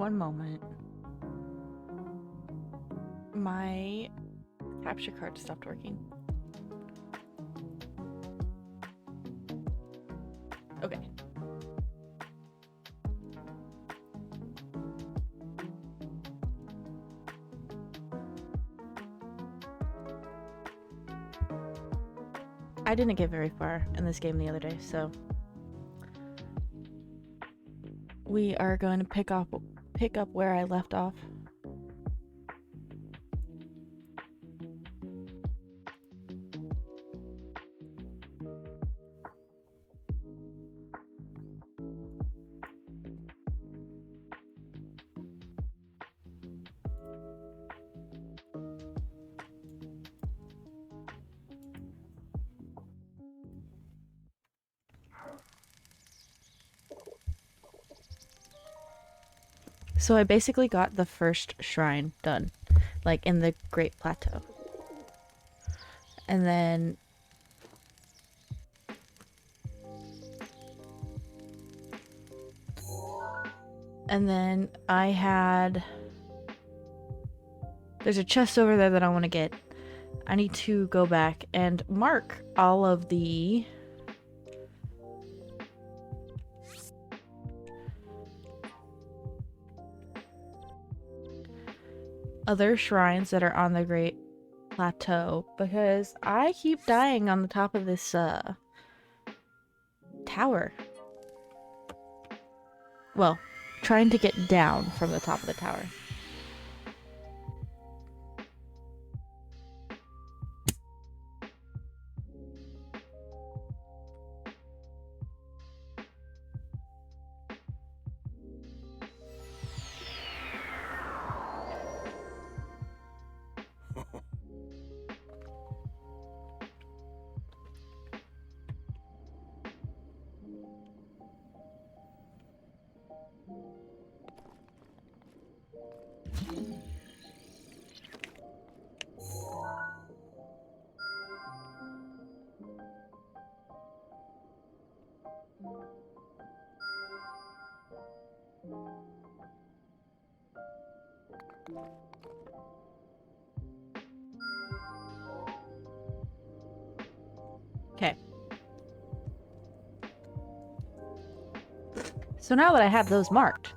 One moment. My capture card stopped working. Okay. I didn't get very far in this game the other day, so we are going to pick up where I left off. So I basically got the first shrine done, like in the Great Plateau. And then I had, there's a chest over there that I want to get. I need to go back and mark all of the other shrines that are on the Great Plateau, because I keep dying on the top of this tower. Well, trying to get down from the top of the tower. Okay. So now that I have those marked,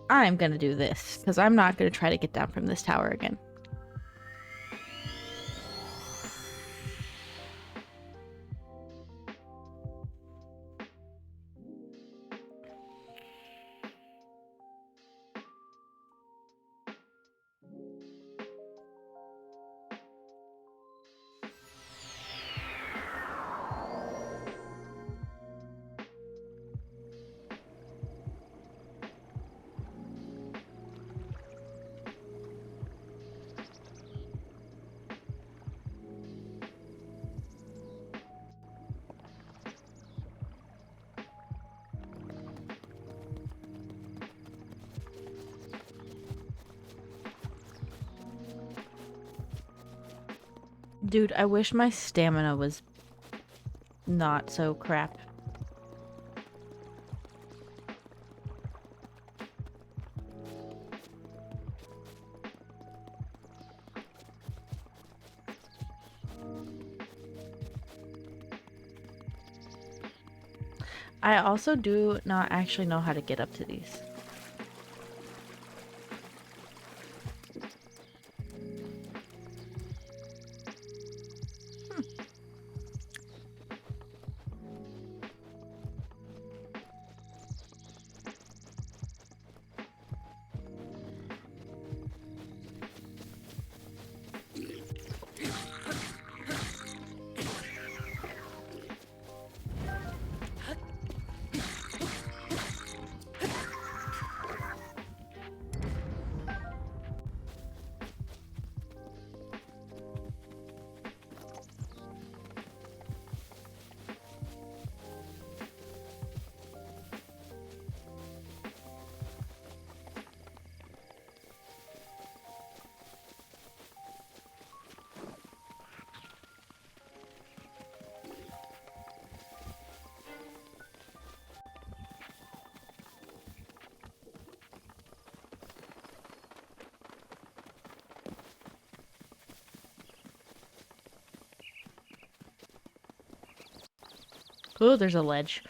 I'm gonna do this, because I'm not gonna try to get down from this tower again. Dude, I wish my stamina was not so crap. I also do not actually know how to get up to these. Oh, there's a ledge.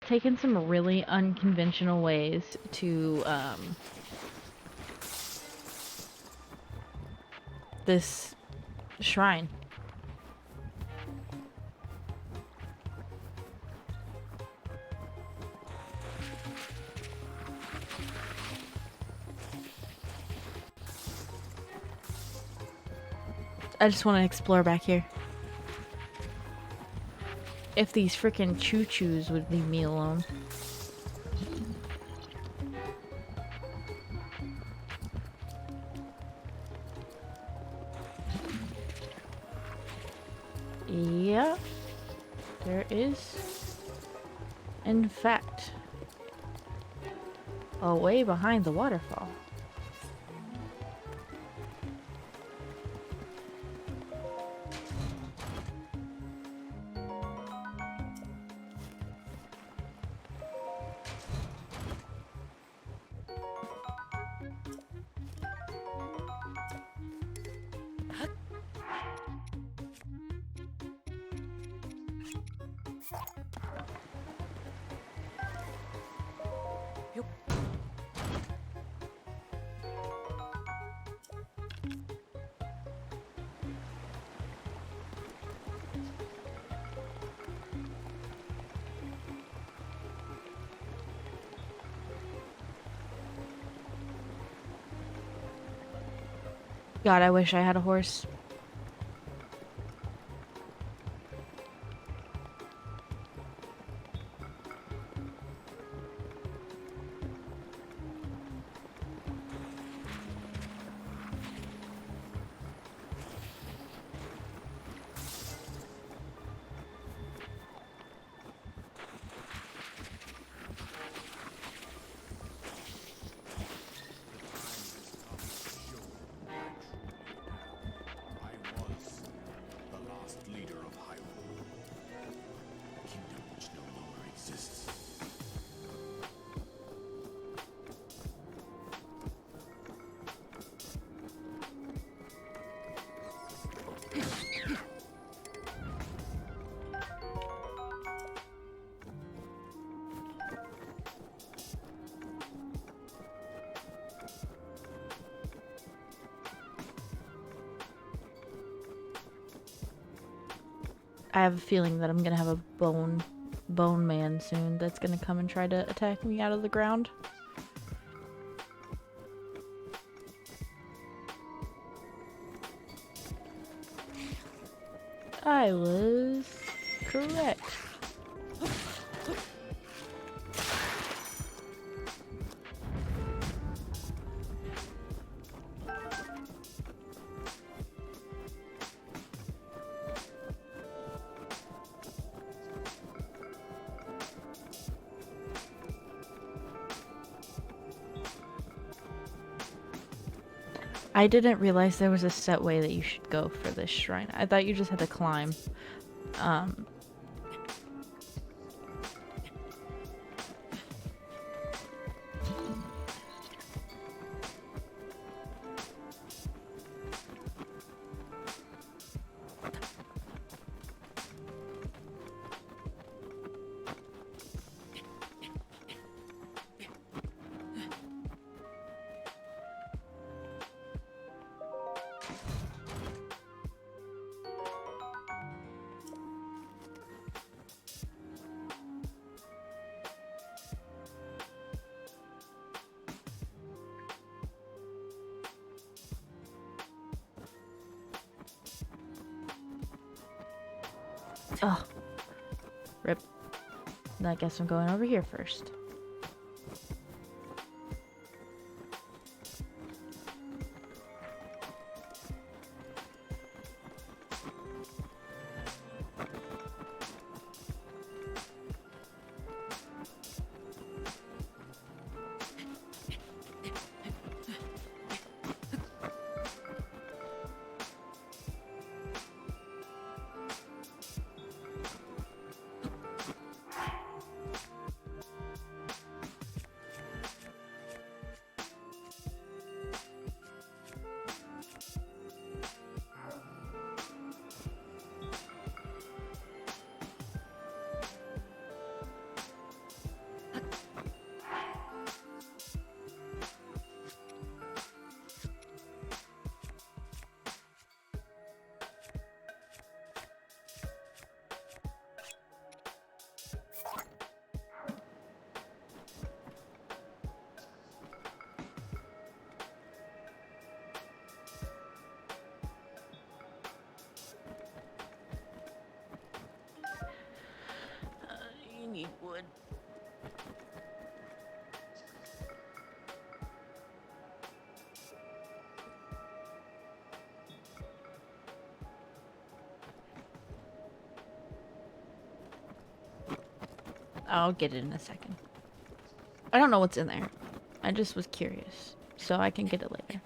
Taken some really unconventional ways to this shrine. I just want to explore back here. If these freaking choo-choos would leave me alone. is, in fact, way behind the waterfall. God, I wish I had a horse. I have a feeling that I'm gonna have a bone man soon that's gonna come and try to attack me out of the ground. I was correct. I didn't realize there was a set way that you should go for this shrine. I thought you just had to climb. Oh, rip. I guess I'm going over here first. You need wood. I'll get it in a second. I don't know what's in there. I just was curious, so I can get it later.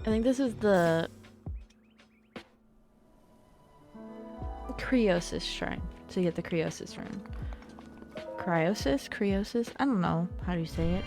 I think this is the Criosis shrine. So you get the Criosis rune. Criosis? Criosis? I don't know. How do you say it?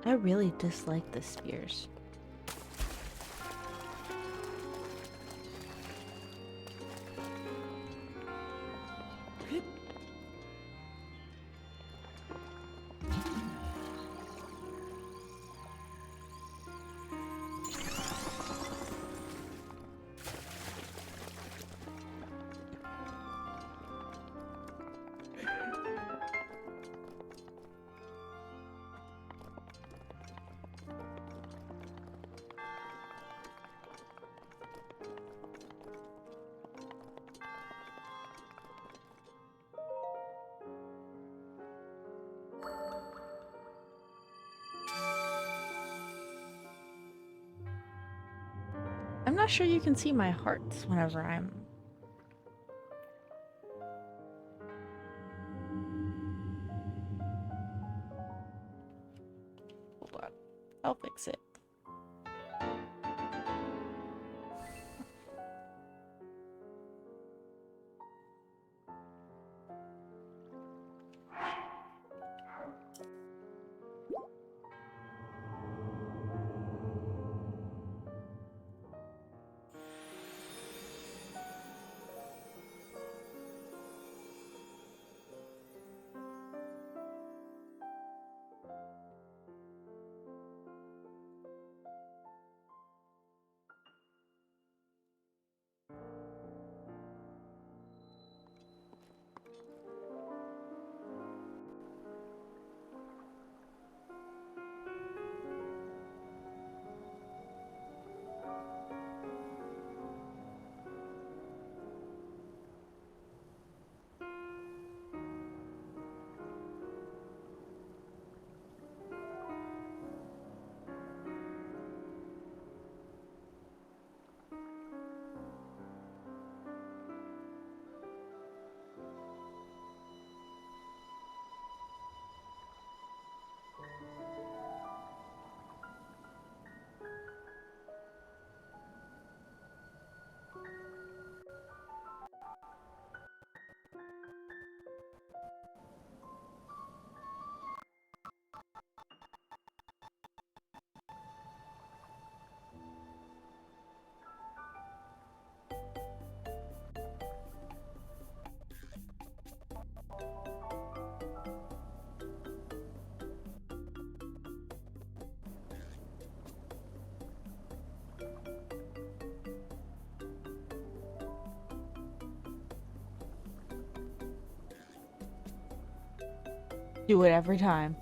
I really dislike the spears. I'm not sure you can see my hearts whenever I'm... Hold on. I'll fix it. Do it every time.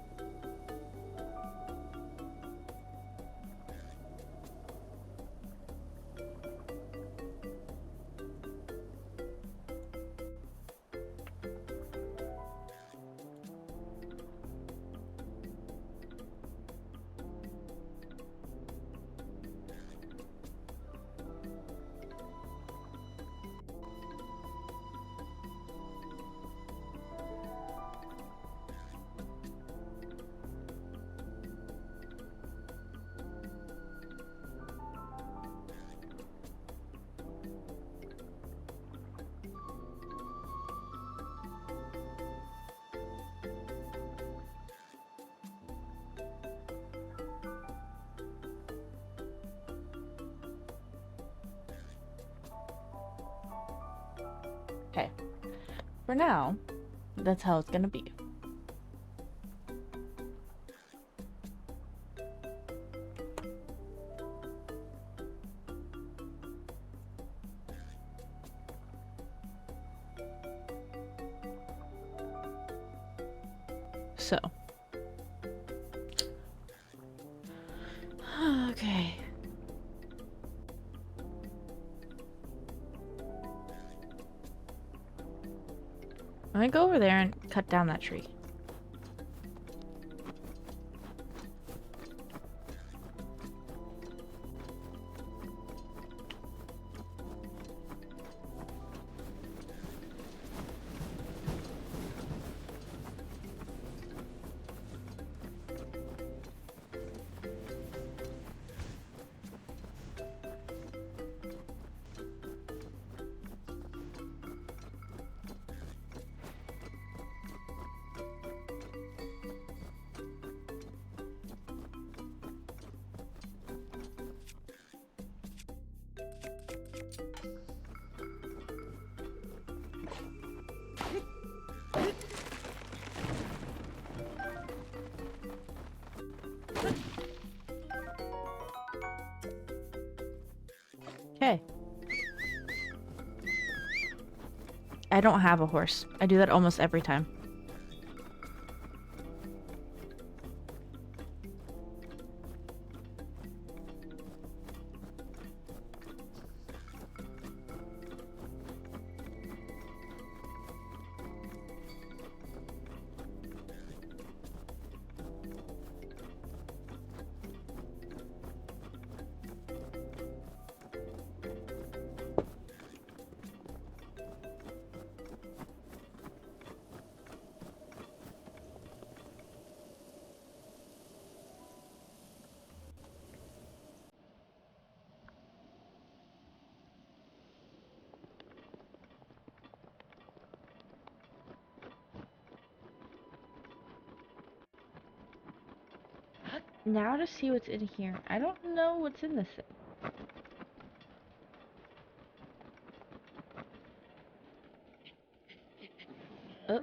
Okay. For now, that's how it's gonna be. So. Okay. I'm gonna go over there and cut down that tree. Okay. I don't have a horse. I do that almost every time. Now to see what's in here. I don't know what's in this thing. Oh.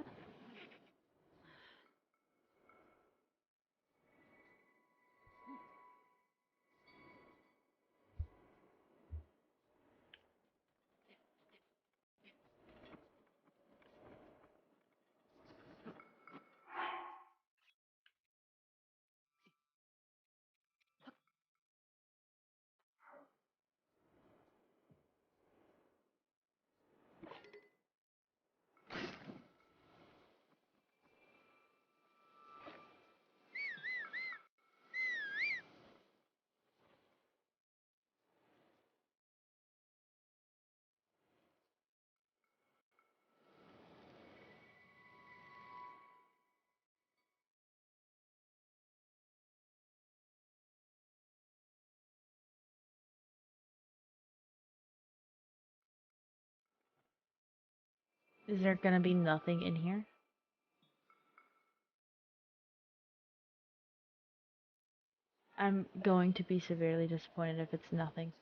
Is there gonna be nothing in here? I'm going to be severely disappointed if it's nothing.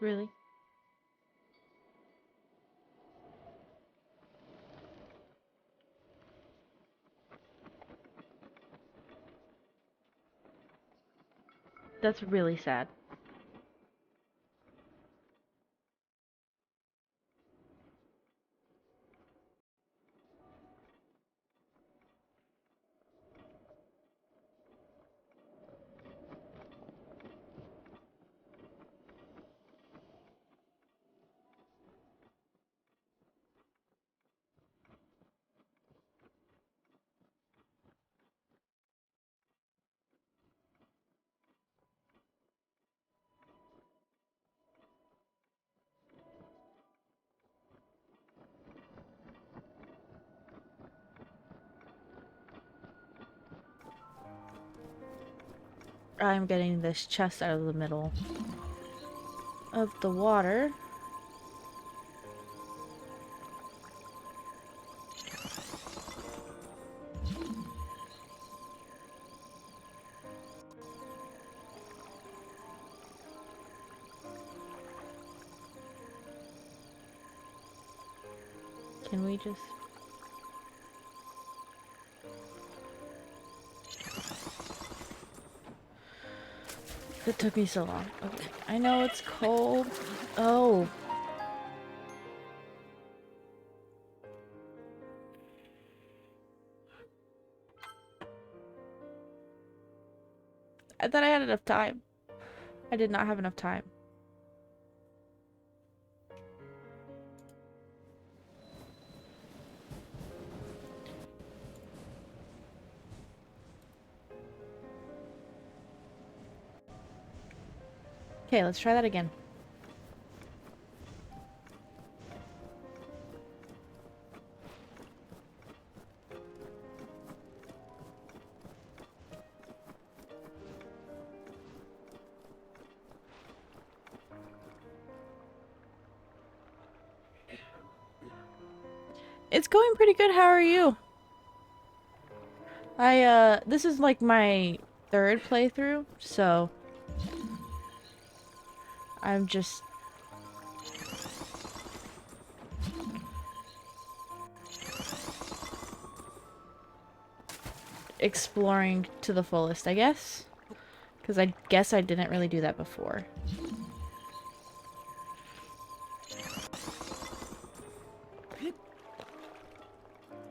Really? That's really sad. I'm getting this chest out of the middle of the water. Can we just... It took me so long. Okay. I know it's cold. Oh. I thought I had enough time. I did not have enough time. Okay, let's try that again. It's going pretty good. How are you? This is like my third playthrough, so I'm just exploring to the fullest, I guess. Because I guess I didn't really do that before.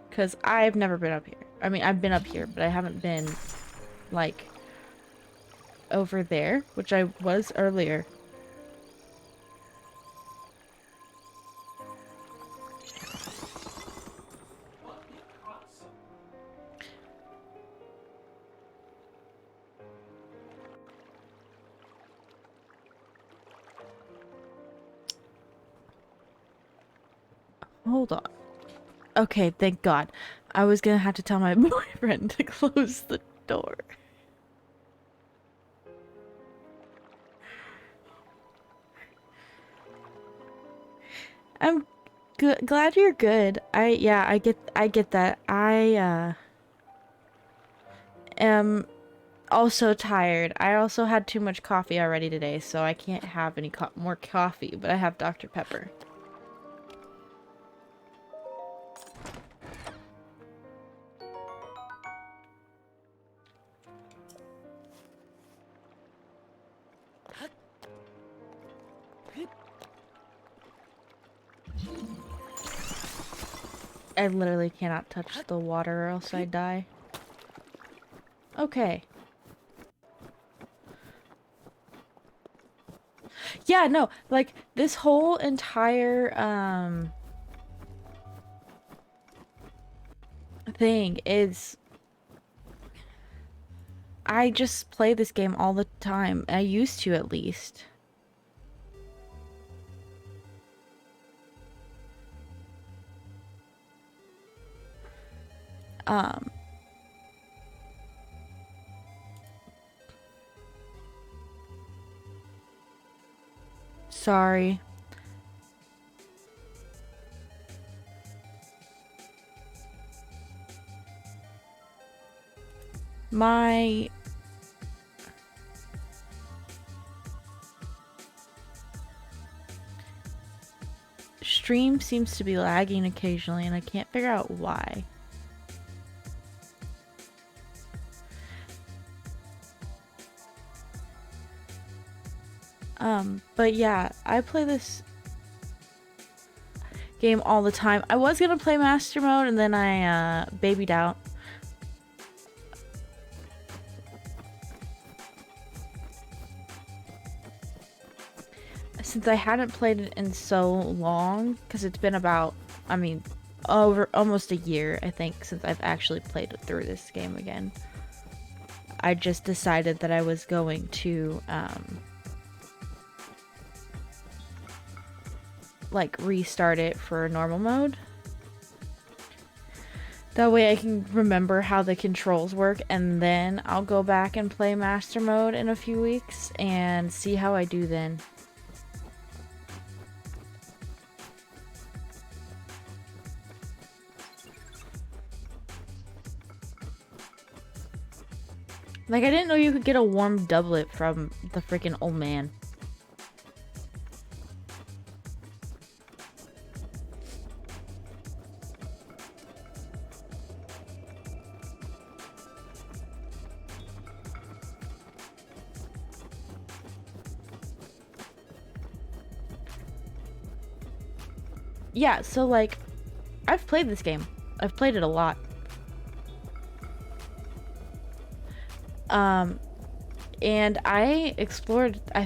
Because I've never been up here. I mean, I've been up here, but I haven't been, like, over there, which I was earlier. Hold on. Okay, thank God. I was gonna have to tell my boyfriend to close the door. I'm good. Glad you're good. Yeah, I get that. I am also tired. I also had too much coffee already today, so I can't have any more coffee, but I have Dr. Pepper. I literally cannot touch the water or else I die. Okay. Yeah, no, like this whole entire thing is I just play this game all the time. I used to at least. Um Sorry. My stream seems to be lagging occasionally and I can't figure out why. But yeah, I play this game all the time. I was gonna play Master Mode and then I babied out. Since I hadn't played it in so long, because it's been about, I mean, over almost a year, I think, since I've actually played through this game again. I just decided that I was going to, like, restart it for normal mode. That way I can remember how the controls work, and then I'll go back and play Master Mode in a few weeks and see how I do then. Like, I didn't know you could get a warm doublet from the freaking old man. Yeah, so like, I've played this game. I've played it a lot. And I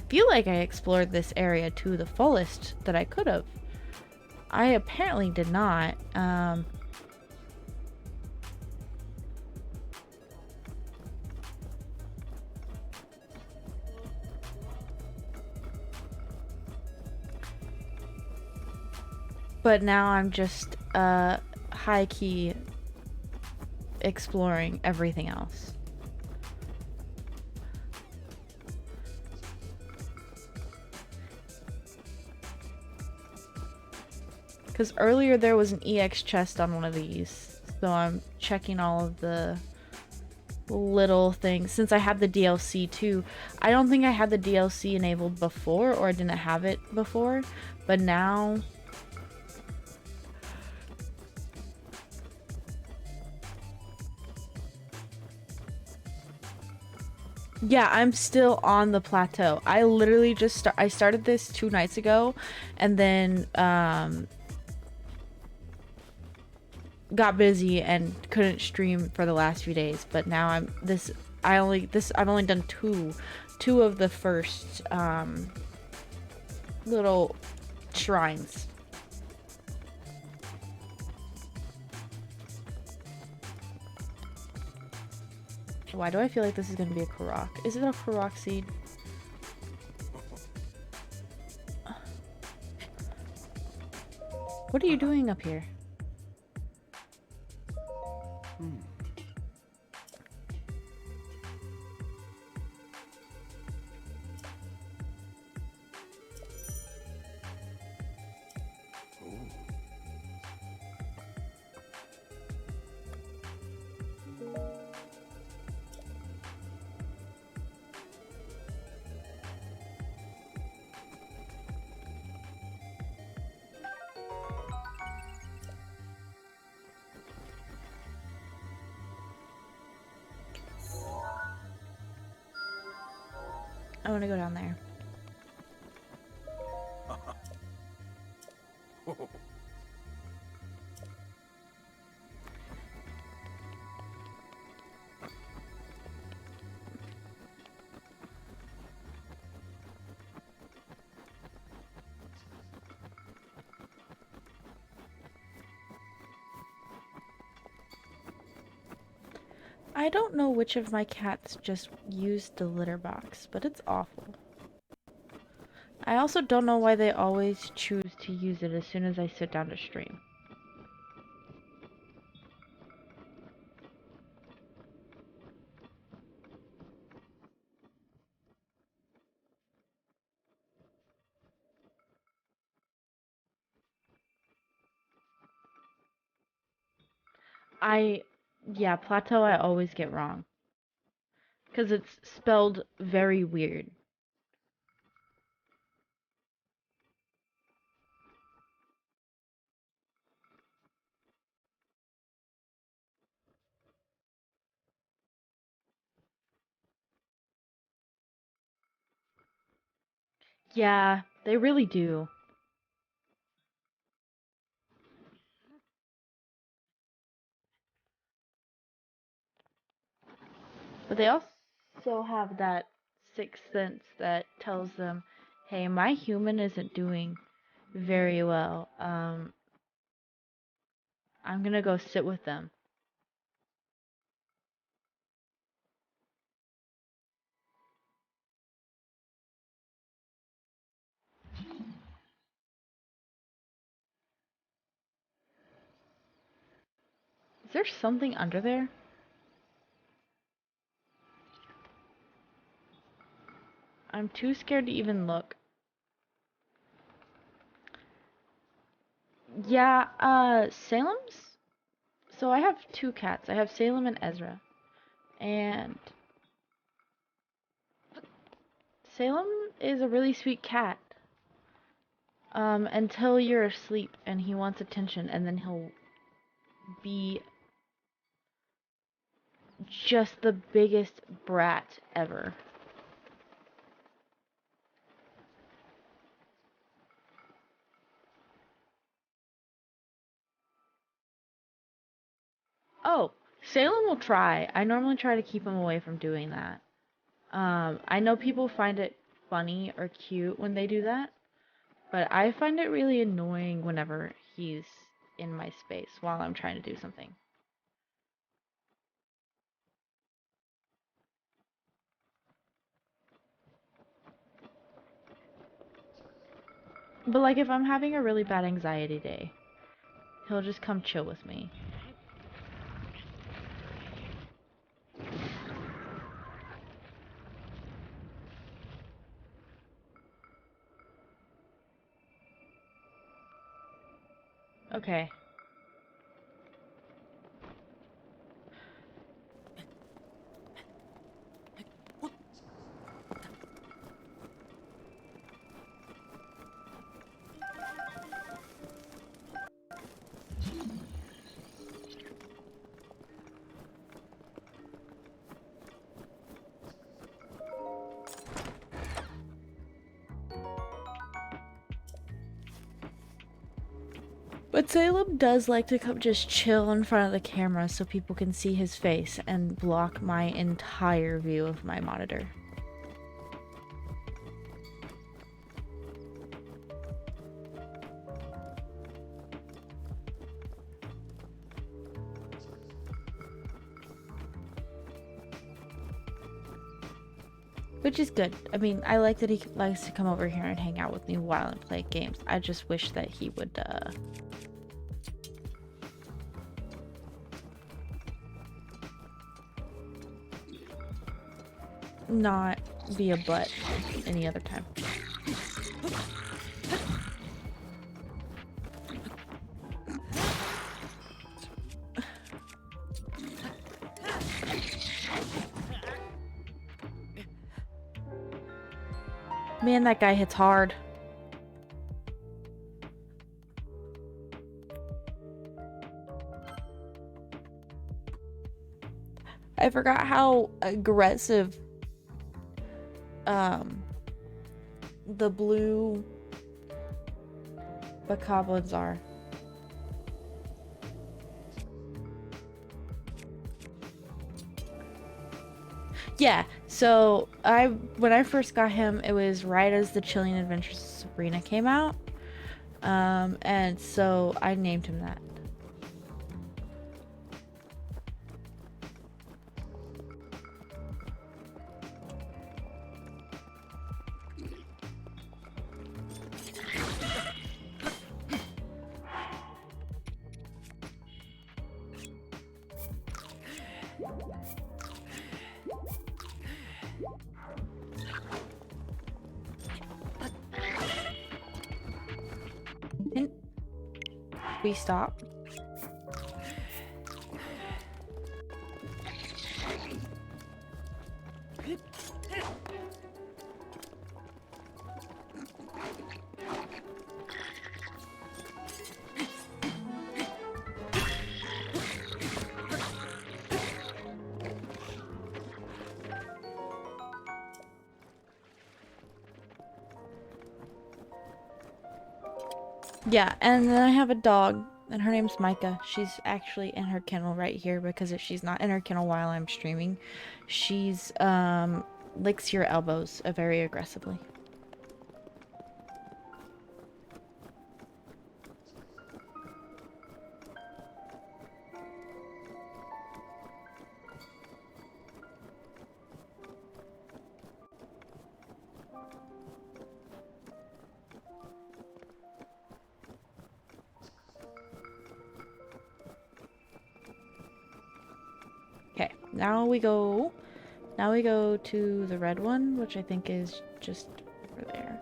feel like I explored this area to the fullest that I could have. I apparently did not. But now I'm just, high-key exploring everything else. Because earlier there was an EX chest on one of these, so I'm checking all of the little things. Since I have the DLC too, I don't think I had the DLC enabled before, or I didn't have it before, but now... Yeah, I'm still on the plateau. I literally just I started this 2 nights ago, and then got busy and couldn't stream for the last few days. But now I've only done two of the first little shrines. Why do I feel like this is gonna be a Korok? Is it a Korok seed? What are you doing up here? I want to go down there. I don't know which of my cats just used the litter box, but it's awful. I also don't know why they always choose to use it as soon as I sit down to stream. Yeah, plateau I always get wrong. Because it's spelled very weird. Yeah, they really do. But they also have that sixth sense that tells them, hey, my human isn't doing very well. I'm gonna go sit with them. Is there something under there? I'm too scared to even look. Yeah, Salem's? So I have two cats. I have Salem and Ezra. And Salem is a really sweet cat. Until you're asleep and he wants attention, and then he'll be just the biggest brat ever. Oh, Salem will try. I normally try to keep him away from doing that. I know people find it funny or cute when they do that, but I find it really annoying whenever he's in my space while I'm trying to do something. But like if I'm having a really bad anxiety day, he'll just come chill with me. Okay. But Salem does like to come just chill in front of the camera so people can see his face and block my entire view of my monitor. Which is good. I mean, I like that he likes to come over here and hang out with me while I play games. I just wish that he would, not be a butt any other time. Man, that guy hits hard. I forgot how aggressive um the blue bokoblins are. Yeah, so when I first got him, it was right as the Chilling Adventures of Sabrina came out. And so I named him that. And we stop. Yeah, and then I have a dog, and her name's Micah. She's actually in her kennel right here because if she's not in her kennel while I'm streaming, she's licks your elbows very aggressively. Okay, now we go to the red one, which I think is just over there.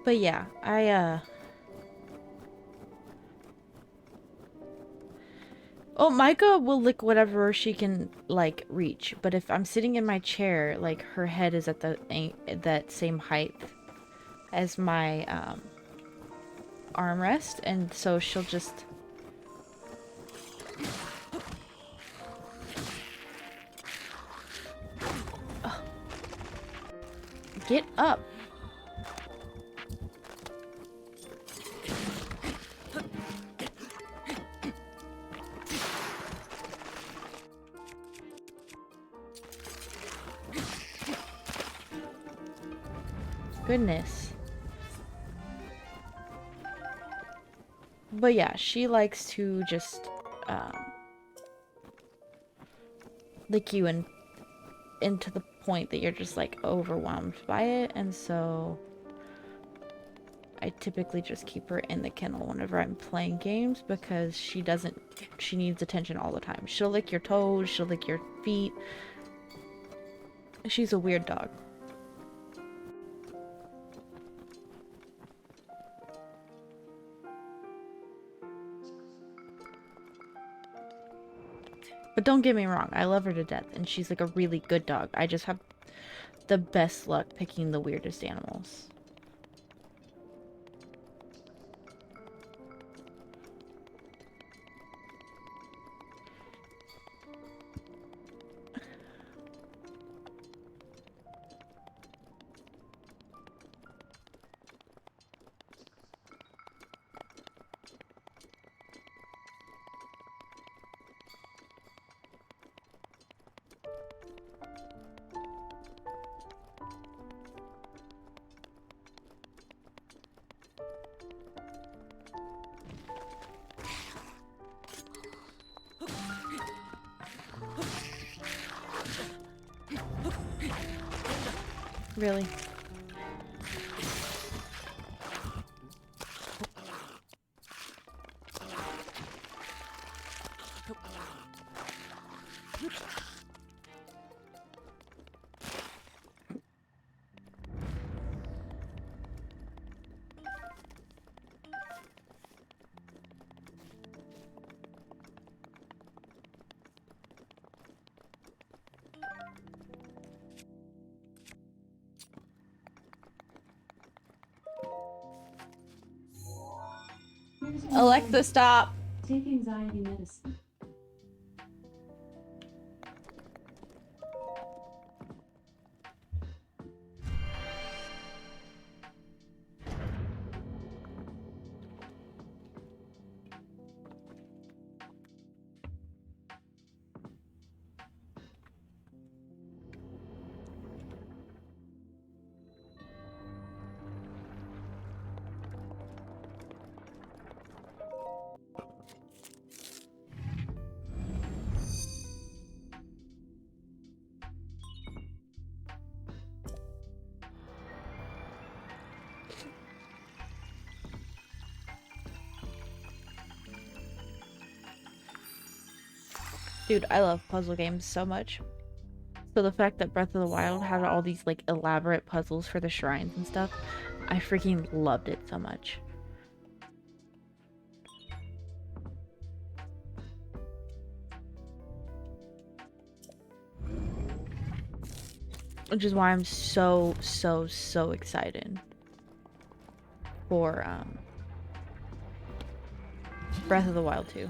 But yeah, oh, Micah will lick whatever she can, like, reach. But if I'm sitting in my chair, like, her head is at that same height as my, armrest. And so she'll just... Ugh. Get up. Goodness. But yeah, she likes to just lick you into the point that you're just like overwhelmed by it, and so I typically just keep her in the kennel whenever I'm playing games because she needs attention all the time. She'll lick your toes, she'll lick your feet. She's a weird dog. But don't get me wrong, I love her to death, and she's like a really good dog. I just have the best luck picking the weirdest animals. Really? Alexa, stop. Take anxiety medicine. Dude, I love puzzle games so much. So the fact that Breath of the Wild had all these like elaborate puzzles for the shrines and stuff, I freaking loved it so much. Which is why I'm so excited for Breath of the Wild 2.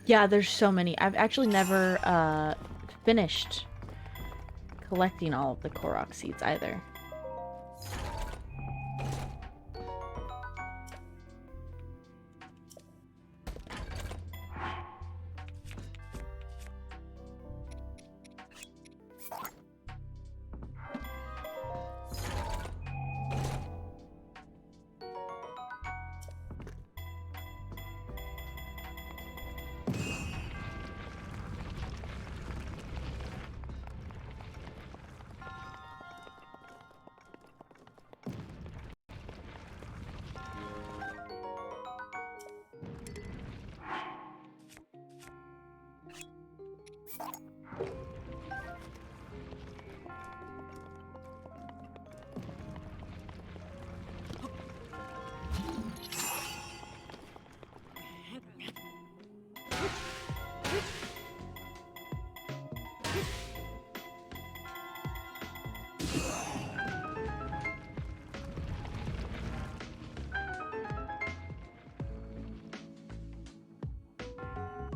Yeah, there's so many. I've actually never finished collecting all of the Korok seeds either.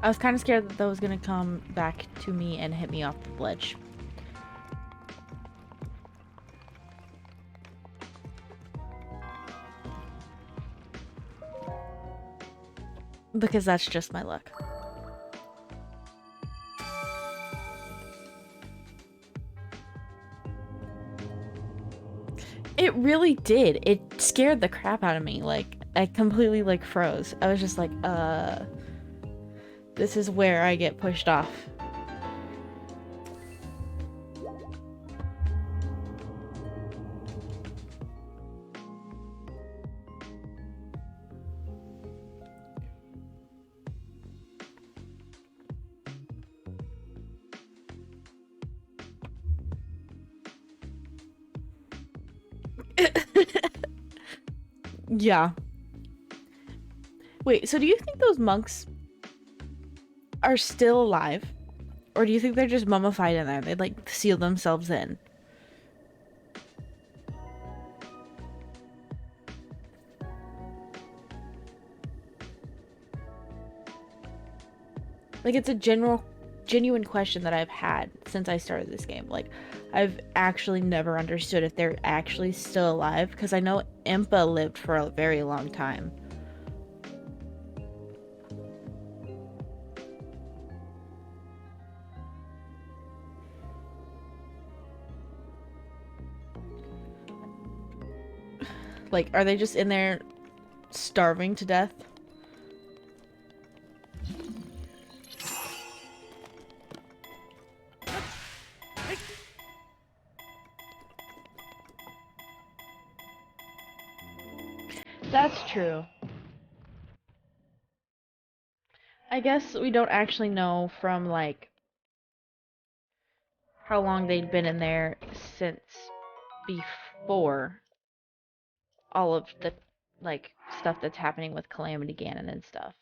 I was kind of scared that was gonna come back to me and hit me off the ledge. Because that's just my luck. It really did. It scared the crap out of me. Like, I completely, like, froze. I was just like, this is where I get pushed off. Yeah. Wait, so do you think those monks are still alive? Or do you think they're just mummified in there? They like seal themselves in? Like it's a general genuine question that I've had since I started this game. Like, I've actually never understood if they're actually still alive, because I know Impa lived for a very long time. Like, are they just in there starving to death? That's true. I guess we don't actually know from, like, how long they'd been in there since before all of the, like, stuff that's happening with Calamity Ganon and stuff.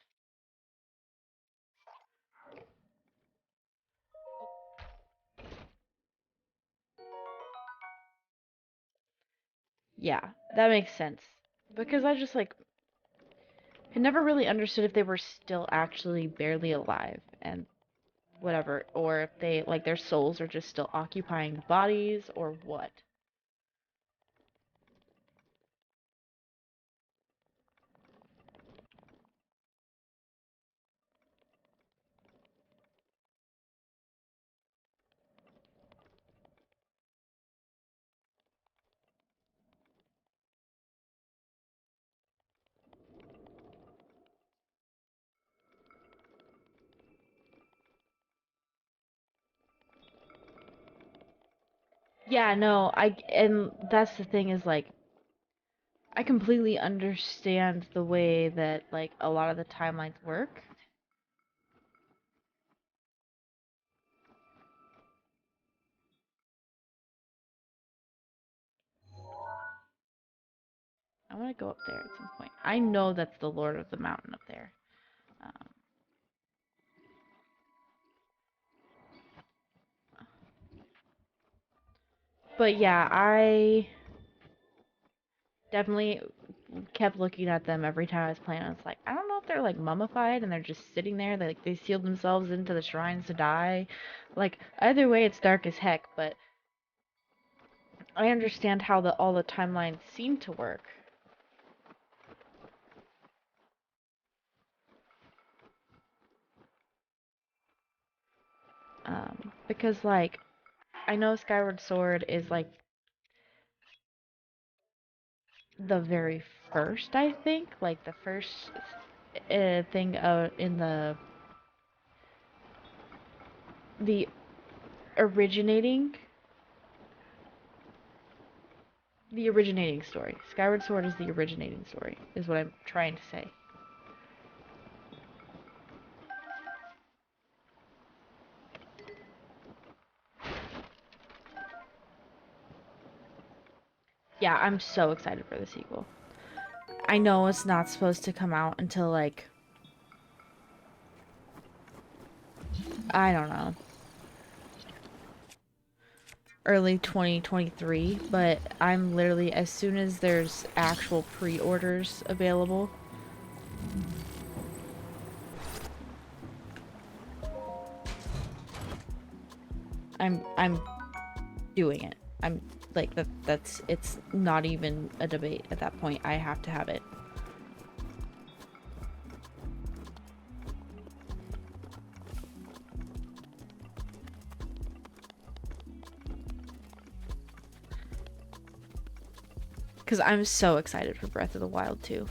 Yeah, that makes sense. Because I just, like, had never really understood if they were still actually barely alive and whatever, or if they, like, their souls are just still occupying the bodies, or what. Yeah, no, and that's the thing is, like, I completely understand the way that, like, a lot of the timelines work. I want to go up there at some point. I know that's the Lord of the Mountain up there. Um, but yeah, I definitely kept looking at them every time I was playing. I was like, I don't know if they're like mummified and they're just sitting there. They sealed themselves into the shrines to die. Like, either way, it's dark as heck. But I understand how all the timelines seem to work. Because, like, I know Skyward Sword is like the very first, I think, like the first thing in the originating the originating story. Skyward Sword is the originating story, is what I'm trying to say. Yeah, I'm so excited for the sequel. I know it's not supposed to come out until, like, I don't know, early 2023, but I'm literally, as soon as there's actual pre-orders available, I'm doing it. I'm like that's it's not even a debate at that point. I have to have it. Cuz I'm so excited for Breath of the Wild 2.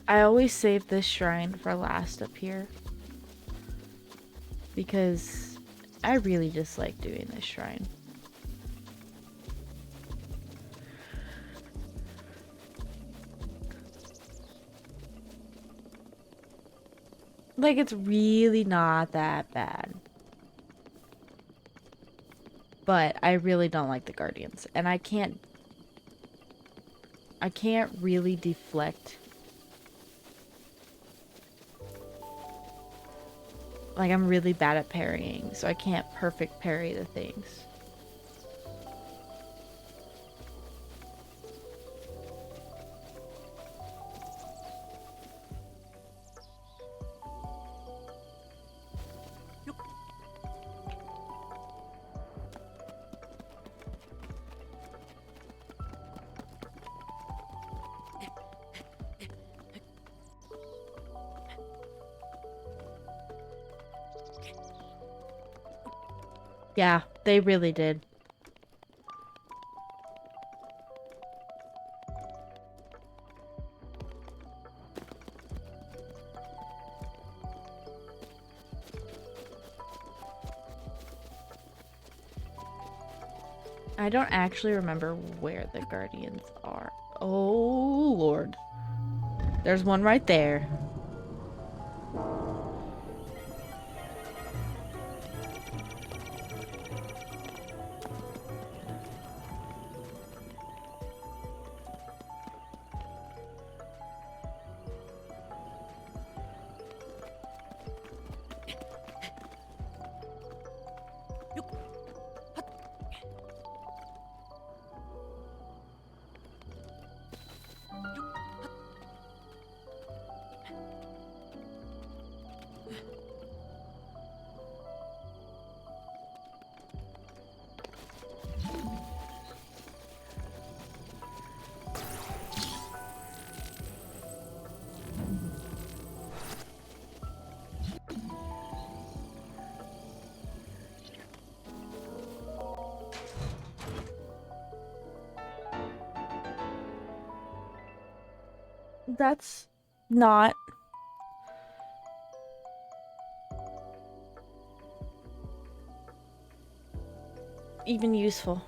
I always save this shrine for last up here because I really dislike doing this shrine. Like, it's really not that bad. But I really don't like the Guardians. And I can't really deflect. Like, I'm really bad at parrying, so I can't perfect parry the things. Yeah, they really did. I don't actually remember where the Guardians are. Oh, Lord. There's one right there. That's not even useful.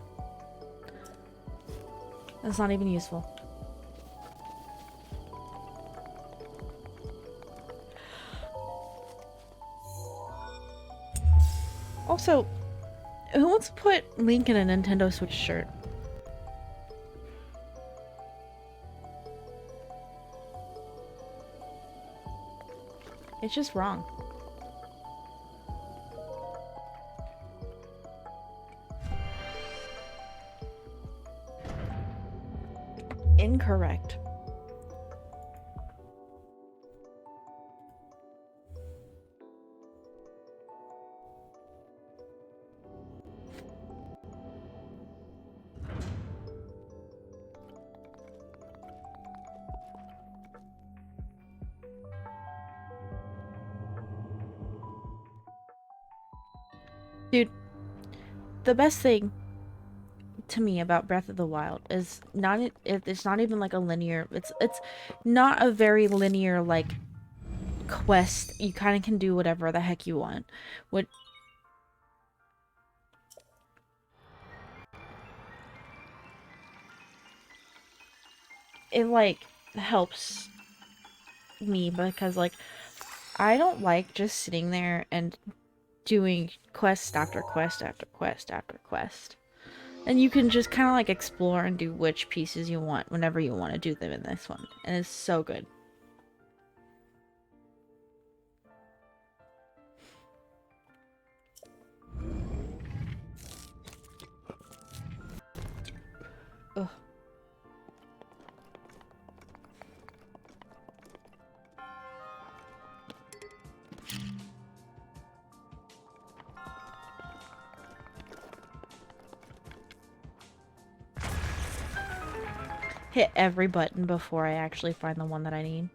That's not even useful. Also, who wants to put Link in a Nintendo Switch shirt? It's just wrong. Incorrect. Dude, the best thing to me about Breath of the Wild is it's not even like a linear, it's not a very linear like quest. You kind of can do whatever the heck you want. What it like helps me because like I don't like just sitting there and doing quest after quest after quest after quest. And you can just kind of like explore and do which pieces you want whenever you want to do them in this one. And it's so good. Ugh. Hit every button before I actually find the one that I need.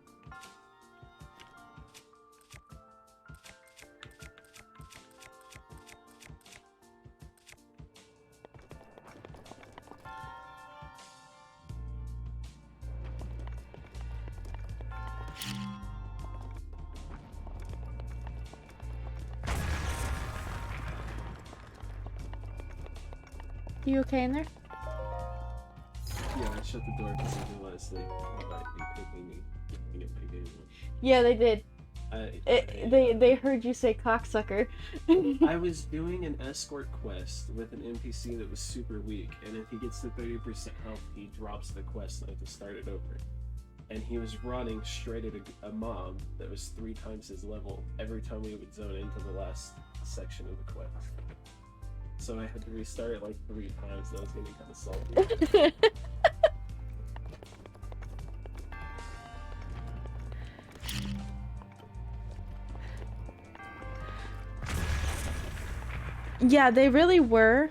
You okay in there? Yeah, I shut the door because I didn't want to sleep. But it could be me. Yeah, they did. They heard you say cocksucker. I was doing an escort quest with an NPC that was super weak, and if he gets to 30% health, he drops the quest and I have to start it over. And he was running straight at a mob that was 3 times his level every time we would zone into the last section of the quest. So I had to restart it like 3 times, and I was getting kind of salty. Yeah, they really were.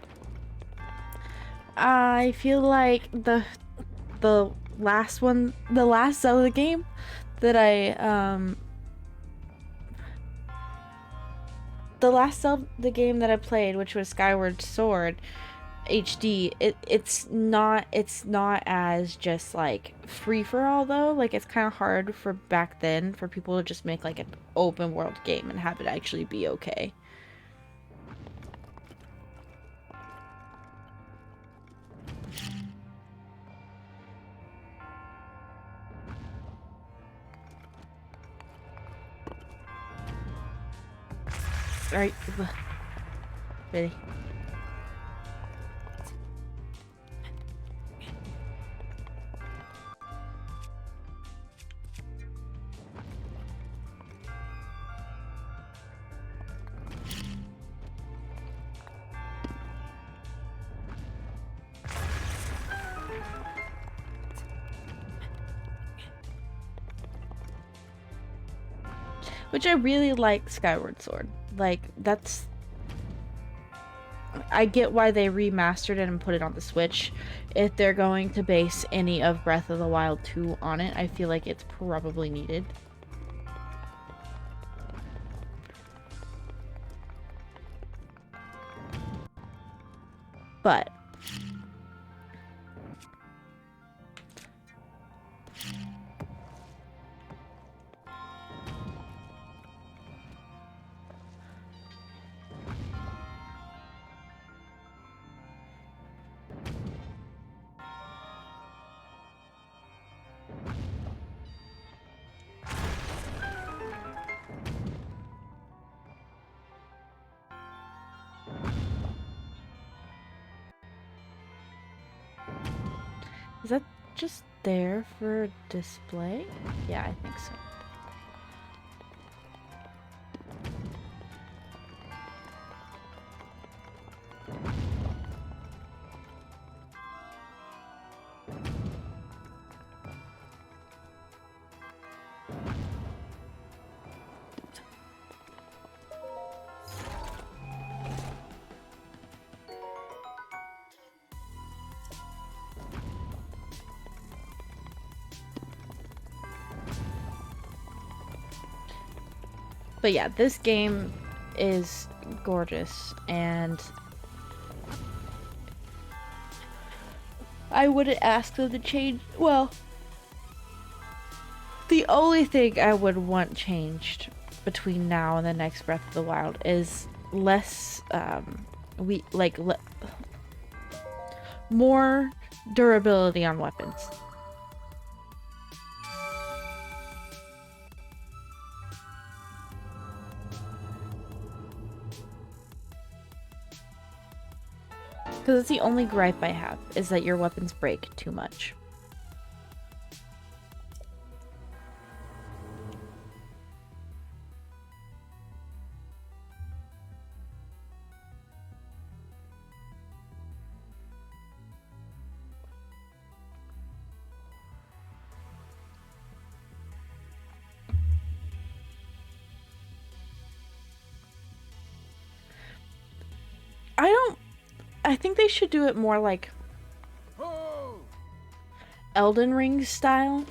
I feel like the last Zelda game that the last Zelda game that I played, which was Skyward Sword HD, it's not as just like free for all though. Like it's kind of hard for back then for people to just make like an open world game and have it actually be okay. Alright, really. Which I really like Skyward Sword. Like, that's... I get why they remastered it and put it on the Switch. If they're going to base any of Breath of the Wild 2 on it, I feel like it's probably needed. But... Is that just there for display? Yeah, I think so. But yeah, this game is gorgeous, and I wouldn't ask them to change. Well, the only thing I would want changed between now and the next Breath of the Wild is less, more durability on weapons. Because it's the only gripe I have, is that your weapons break too much. I think they should do it more like Elden Ring style.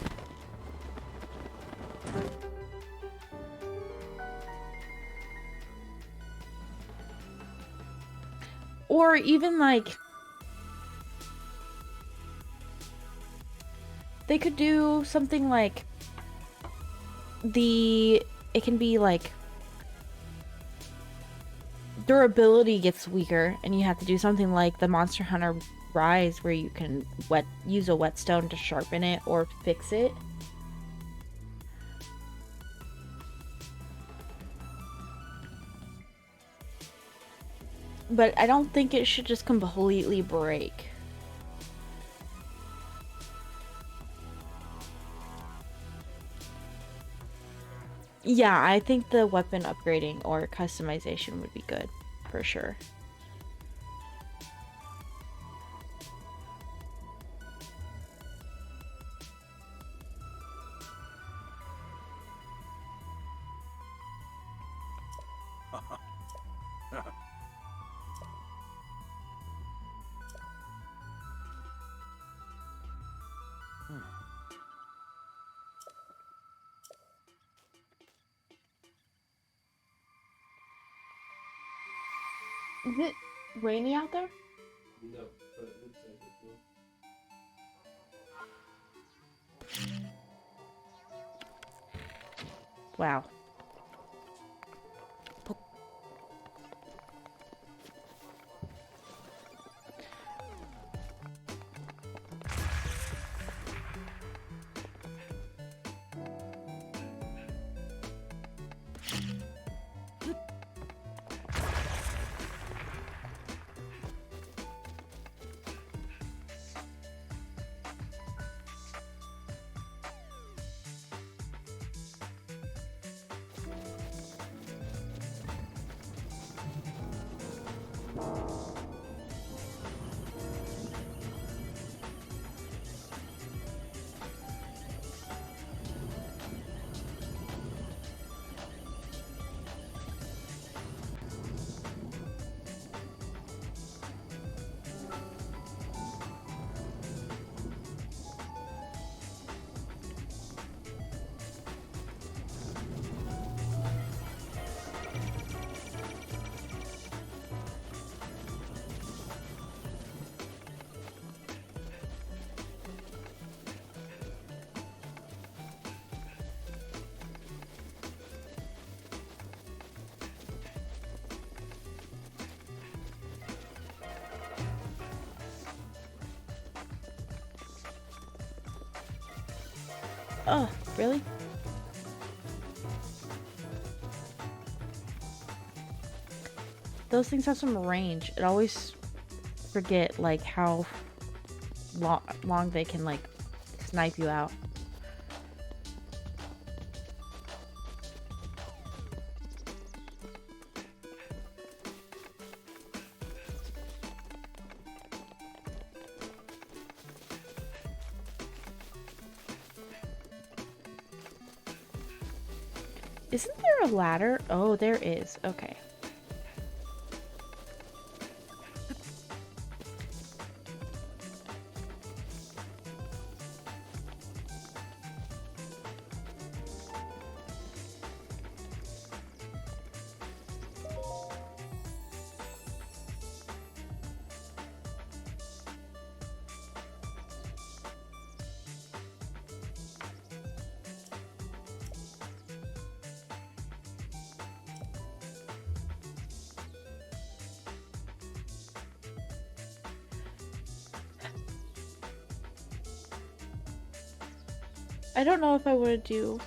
Or even like they could do something like it can be like durability gets weaker and you have to do something like the Monster Hunter Rise where you can use a whetstone to sharpen it or fix it. But I don't think it should just completely break. Yeah, I think the weapon upgrading or customization would be good, for sure. Is it rainy out there? No, but it looks like it will. Wow. Oh, really? Those things have some range. It always forget like how long they can like snipe you out. Isn't there a ladder? Oh, there is. Okay. I don't know if I want to do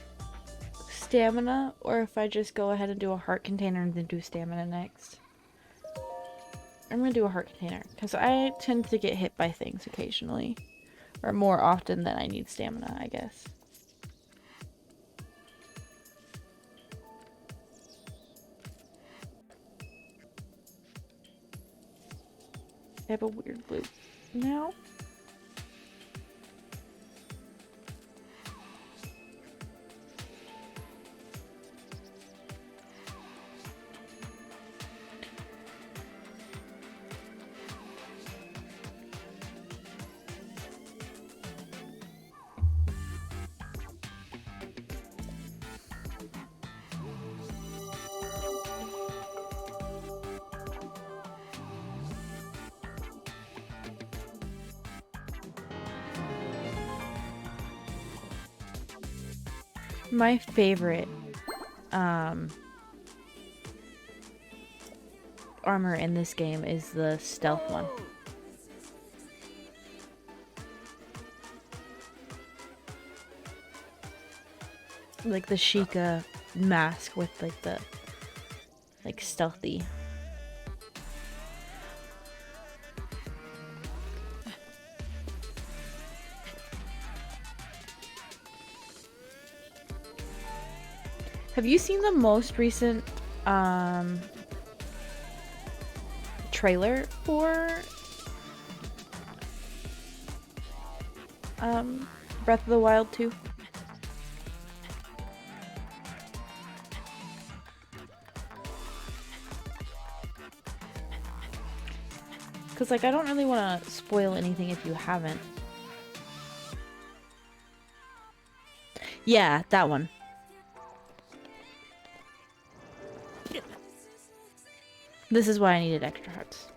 stamina or if I just go ahead and do a heart container and then do stamina next. I'm gonna do a heart container because I tend to get hit by things occasionally, or more often than I need stamina, I guess. I have a weird loop now. My favorite armor in this game is the stealth one. Like the Sheikah mask with like the stealthy. Have you seen the most recent trailer for Breath of the Wild 2? Because, like, I don't really want to spoil anything if you haven't. Yeah, that one. This is why I needed extra hearts.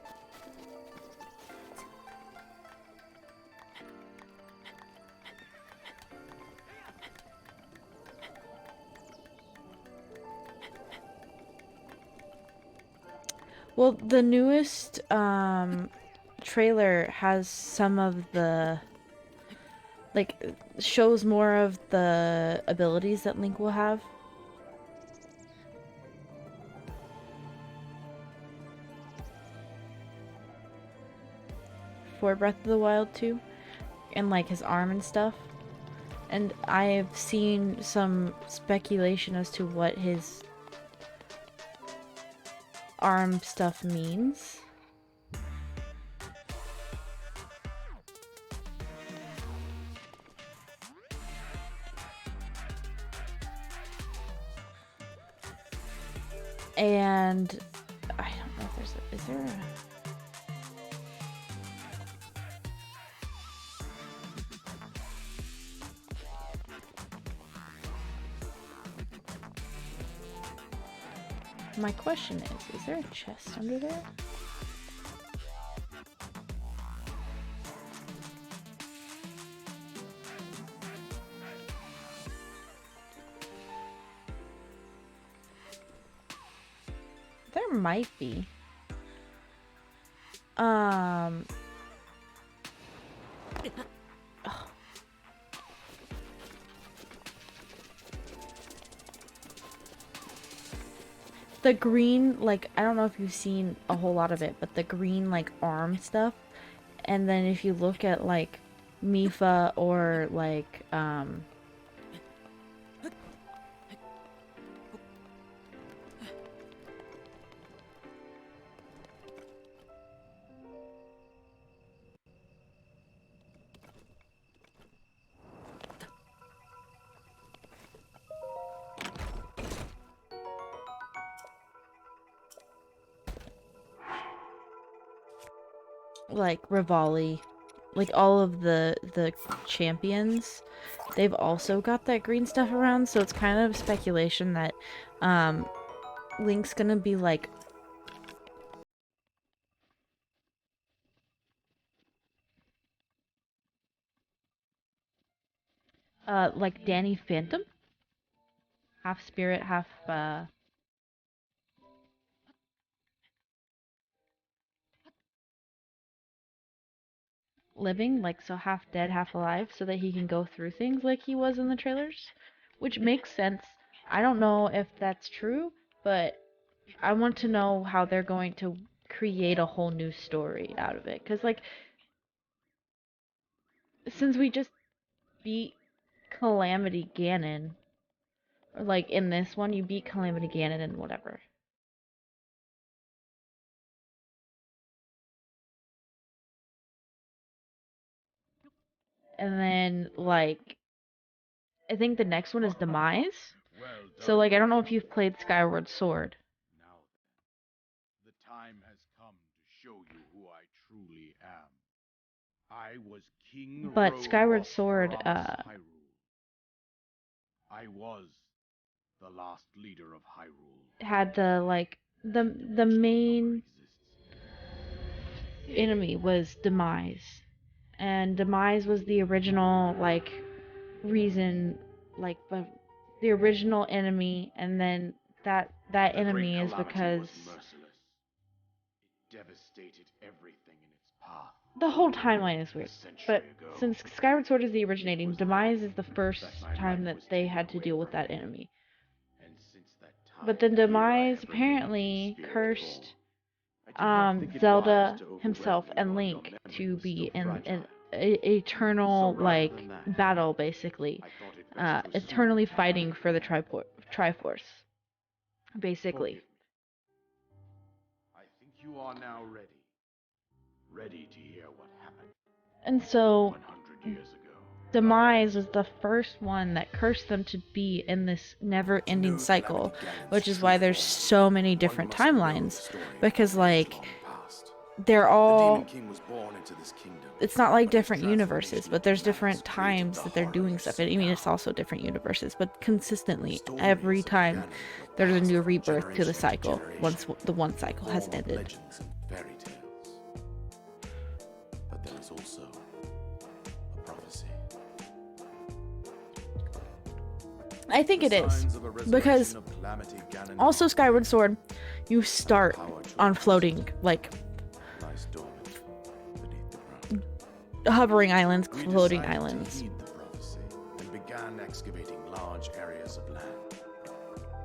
Well, the newest trailer has some of the, like, shows more of the abilities that Link will have. For Breath of the Wild 2, and like his arm and stuff. And I've seen some speculation as to what his arm stuff means. And I don't know if there's a, is there a... My question is there a chest under there? There might be. Oh. The green, like, I don't know if you've seen a whole lot of it, but the green, like, arm stuff. And then if you look at, like, Mipha or, like, Rivali, like all of the champions, they've also got that green stuff around, so it's kind of speculation that Link's gonna be like Danny Phantom, half spirit, half living, like, so half dead, half alive, so that he can go through things like he was in the trailers, which makes sense. I don't know if that's true, but I want to know how they're going to create a whole new story out of it, because, like, since we just beat Calamity Ganon, or like in this one, you beat Calamity Ganon and whatever. And then, like, I think the next one is Demise. So, like, I don't know if you've played Skyward Sword. Now then, the time has come to show you who I truly am. I was King But Rogue Skyward of Sword, Hyrule. I was the last leader of Hyrule. had the, like, the main enemy was Demise. And Demise was the original, like, reason, like, the original enemy, and then that enemy is because it devastated everything in its path. the whole timeline is weird. But since Skyward Sword is the originating, Demise is the first time that they had to deal with that enemy. But then Demise apparently cursed Zelda himself and Link to be in an eternal, like, battle, basically, eternally fighting for the Triforce, basically. Forgive me. I think you are now ready. Ready to hear what happened And so 100 years ago. Demise was the first one that cursed them to be in this never-ending cycle, which is why there's so many different timelines, because like they're all, it's not like different universes, but there's different times that they're doing stuff. I mean, it's also different universes, but consistently every time there's a new rebirth to the cycle once the one cycle has ended. Legends and fairy tales. But there is also a prophecy. I think it is, because also Skyward Sword, you start on floating, like lies dormant beneath the ground. hovering islands, We floating decided to islands. heed the prophecy and began excavating large areas of land.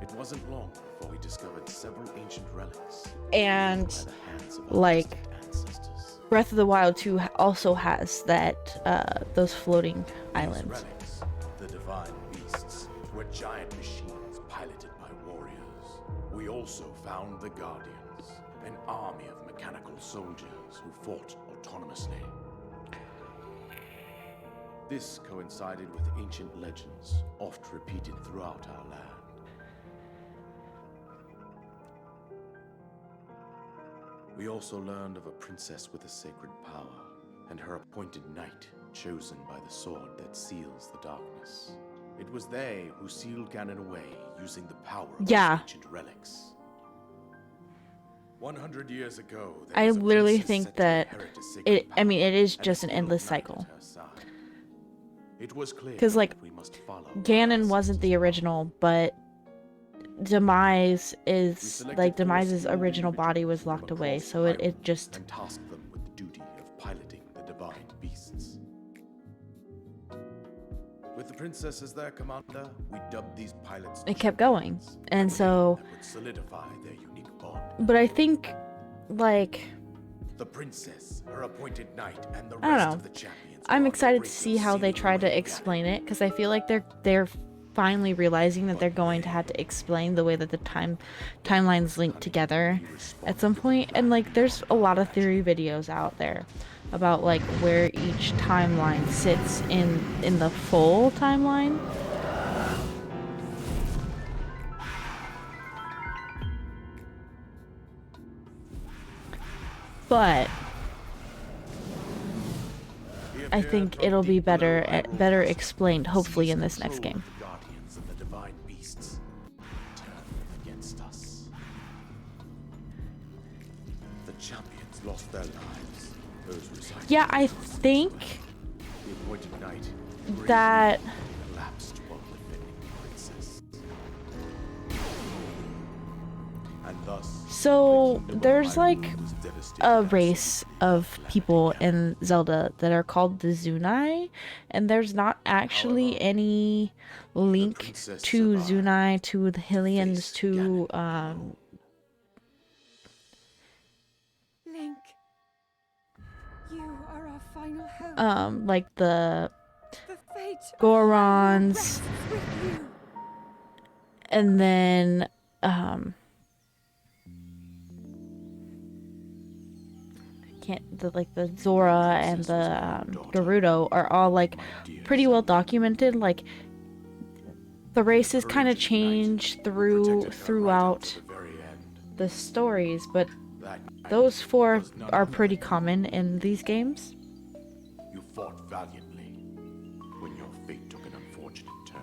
It wasn't long before we discovered several ancient relics And by the hands of our like distant ancestors. Breath of the Wild 2 also has that those floating These islands. relics, the divine beasts, were giant machines piloted by warriors. We also found the Guardians, an army of mechanical soldiers who fought autonomously. This coincided with ancient legends, oft repeated throughout our land. We also learned of a princess with a sacred power, and her appointed knight, chosen by the sword that seals the darkness. It was they who sealed Ganon away using the power of Yeah. these ancient relics. 100 years ago, there I was a literally princess think set to that inherit a sacred I mean, it is power, just and an a endless skilled knight cycle. at her side. It was clear 'Cause, like, that we must follow Ganon our wasn't the ancestors' original, but Demise We is selected like four Demise's skilled original body was individuals locked from away, across so it Hyrule just and tasked them with the duty of piloting the divine beasts. With the princess as their commander, we dubbed these pilots it kept going. champions, And a so, name that would solidify their unique bond. but I think like The princess, her appointed knight, and the I don't rest know. of the champions. I'm were on the excited to brink see of how they sealing try away to Ganon. explain it, because I feel like they're finally realizing that they're going to have to explain the way that the timelines link together at some point. And like there's a lot of theory videos out there about like where each timeline sits in the full timeline. But I think it'll be better explained hopefully in this next game. The guardians and the divine beasts turned against us. The champions lost their lives. Those residing Yeah, I in think the appointed knight that collapsed while defending the princess. And thus, so the kingdom of there's like Hyrule was devastated a by race some of people in Zelda that are called the Zunai, and there's not actually However, any link princess to survived. Zunai, to the Hylians, Face to Ganon. Link, you are our final hope. like the The fate of Gorons, rests with you. and then I can't the Zora and the Gerudo are all like pretty well documented. Like the races kind of change throughout the stories, but those four are pretty common in these games. You fought valiantly when your fate took an unfortunate turn.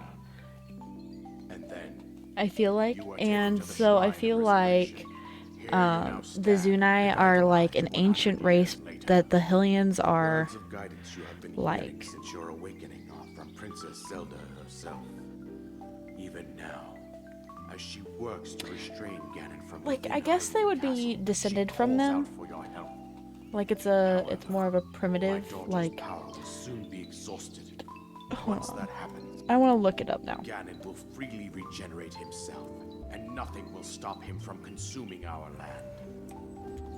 And then I feel like, you were taken and to the so I shrine of feel like resurrection. Here you now the stand, Zunai are like an revitalized ancient 100 race years later. that the Hylians are Words of guidance you have been like- hearing since your awakening are from Princess Zelda herself. Even now, as she works to restrain Ganon from like within I guess they would Hyrule be Castle, descended she from calls them. out for your help. Like it's more of a My primitive, daughter's like power will soon be exhausted. Hold Once on. that happens, I want to look it up now. Ganon will freely regenerate himself, and nothing will stop him from consuming our land.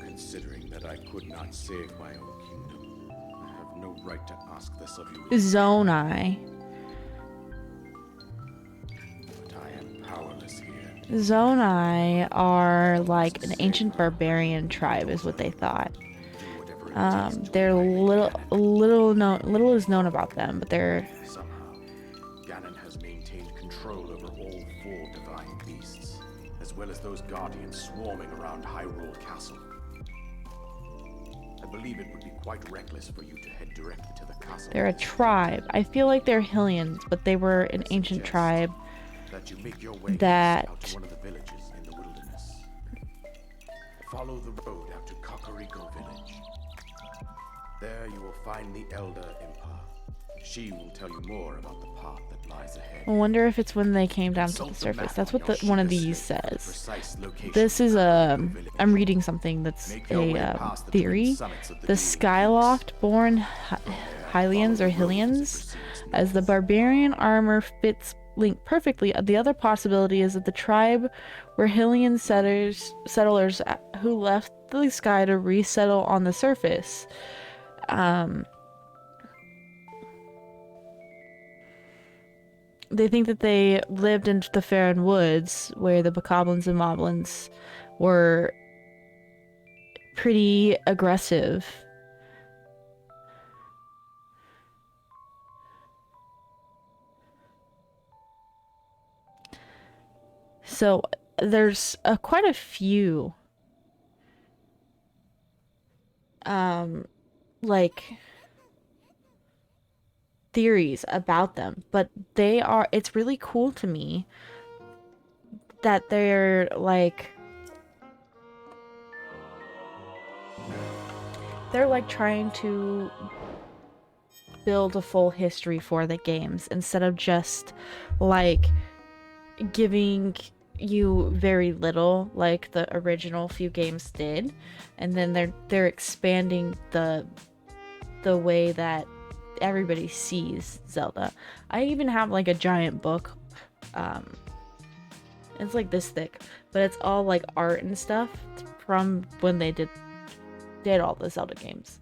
Considering that I could not save my own kingdom, I have no right to ask this of you. Zonai. But I am powerless Zonai are like an ancient barbarian tribe, is what they thought. Do whatever it takes to They're unite Ganon. little is known about them, but they're Somehow, Ganon has maintained control over all 4 divine beasts, as well as those guardians swarming around Hyrule Castle. I believe it would be quite reckless for you to head directly to the castle. a tribe. I feel like they're Hylians, but they were an ancient Suggest tribe. that you make your way that- out to one of the villages in the wilderness. Follow the road out to Kakariko village. There you will find the Elder Impa. She will tell you more about the path that lies ahead. I wonder if it's when they came down to Consult the the surface. map That's on what your one of ship's these slate for the says. precise location This is of a. Kakariko village. I'm reading something that's Make your way a past the twin theory. summits of The Dueling Skyloft-born Hylians or Hylians, as the barbarian armor fits Link perfectly. The other possibility is that the tribe were Hylian settlers who left the sky to resettle on the surface. They think that they lived in the Faron Woods, where the Bokoblins and Moblins were pretty aggressive. So there's quite a few like theories about them, but it's really cool to me that they're like trying to build a full history for the games instead of just like giving you very little like the original few games did, and then they're expanding the way that everybody sees Zelda. I even have like a giant book, it's like this thick, but it's all like art and stuff from when they did all the Zelda games.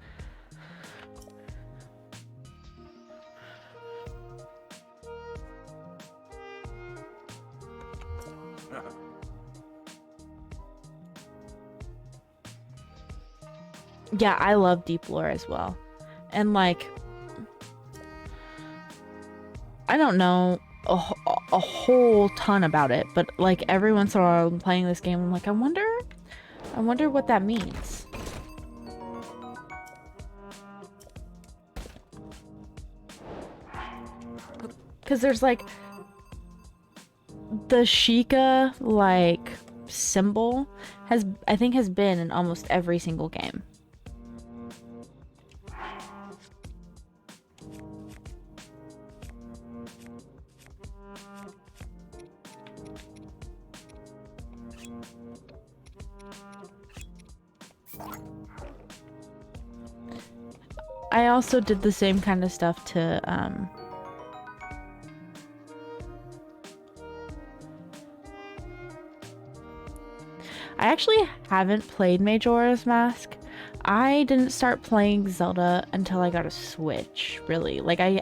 Yeah, I love deep lore as well. And like, I don't know a whole ton about it, but like every once in a while I'm playing this game, I'm like, I wonder what that means. Because there's like the Sheikah like symbol I think has been in almost every single game. I also did the same kind of stuff to I actually haven't played Majora's Mask. I didn't start playing Zelda until I got a Switch, really. Like I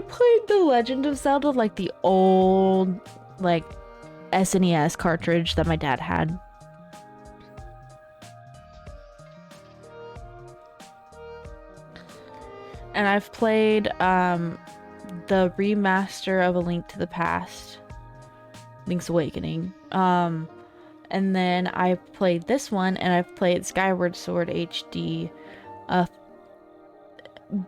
played The Legend of Zelda, like the old like SNES cartridge that my dad had. And I've played the remaster of A Link to the Past, Link's Awakening. And then I played this one, and I've played Skyward Sword HD.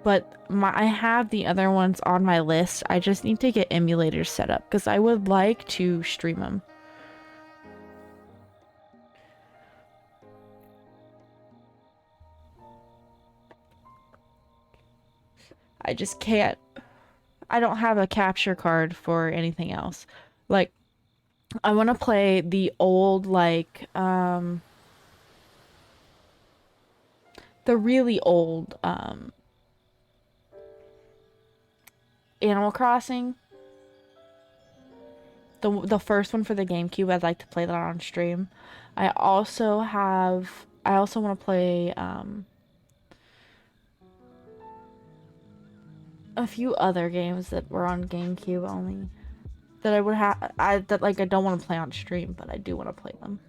But I have the other ones on my list. I just need to get emulators set up because I would like to stream them. I just can't. I don't have a capture card for anything else. Like, I want to play the old, like, the really old, Animal Crossing. The first one for the GameCube. I'd like to play that on stream. I also want to play, a few other games that were on GameCube only that I would have. I don't want to play on stream, but I do want to play them.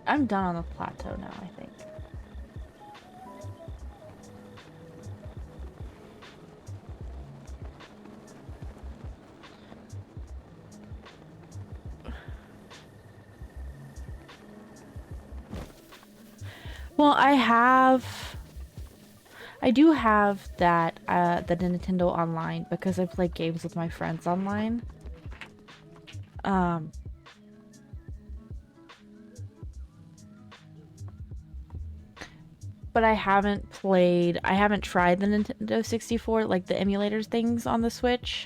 I'm done on the plateau now, I think. Well, I do have that, the Nintendo Online because I play games with my friends online. But I haven't tried the Nintendo 64, like the emulators things on the Switch.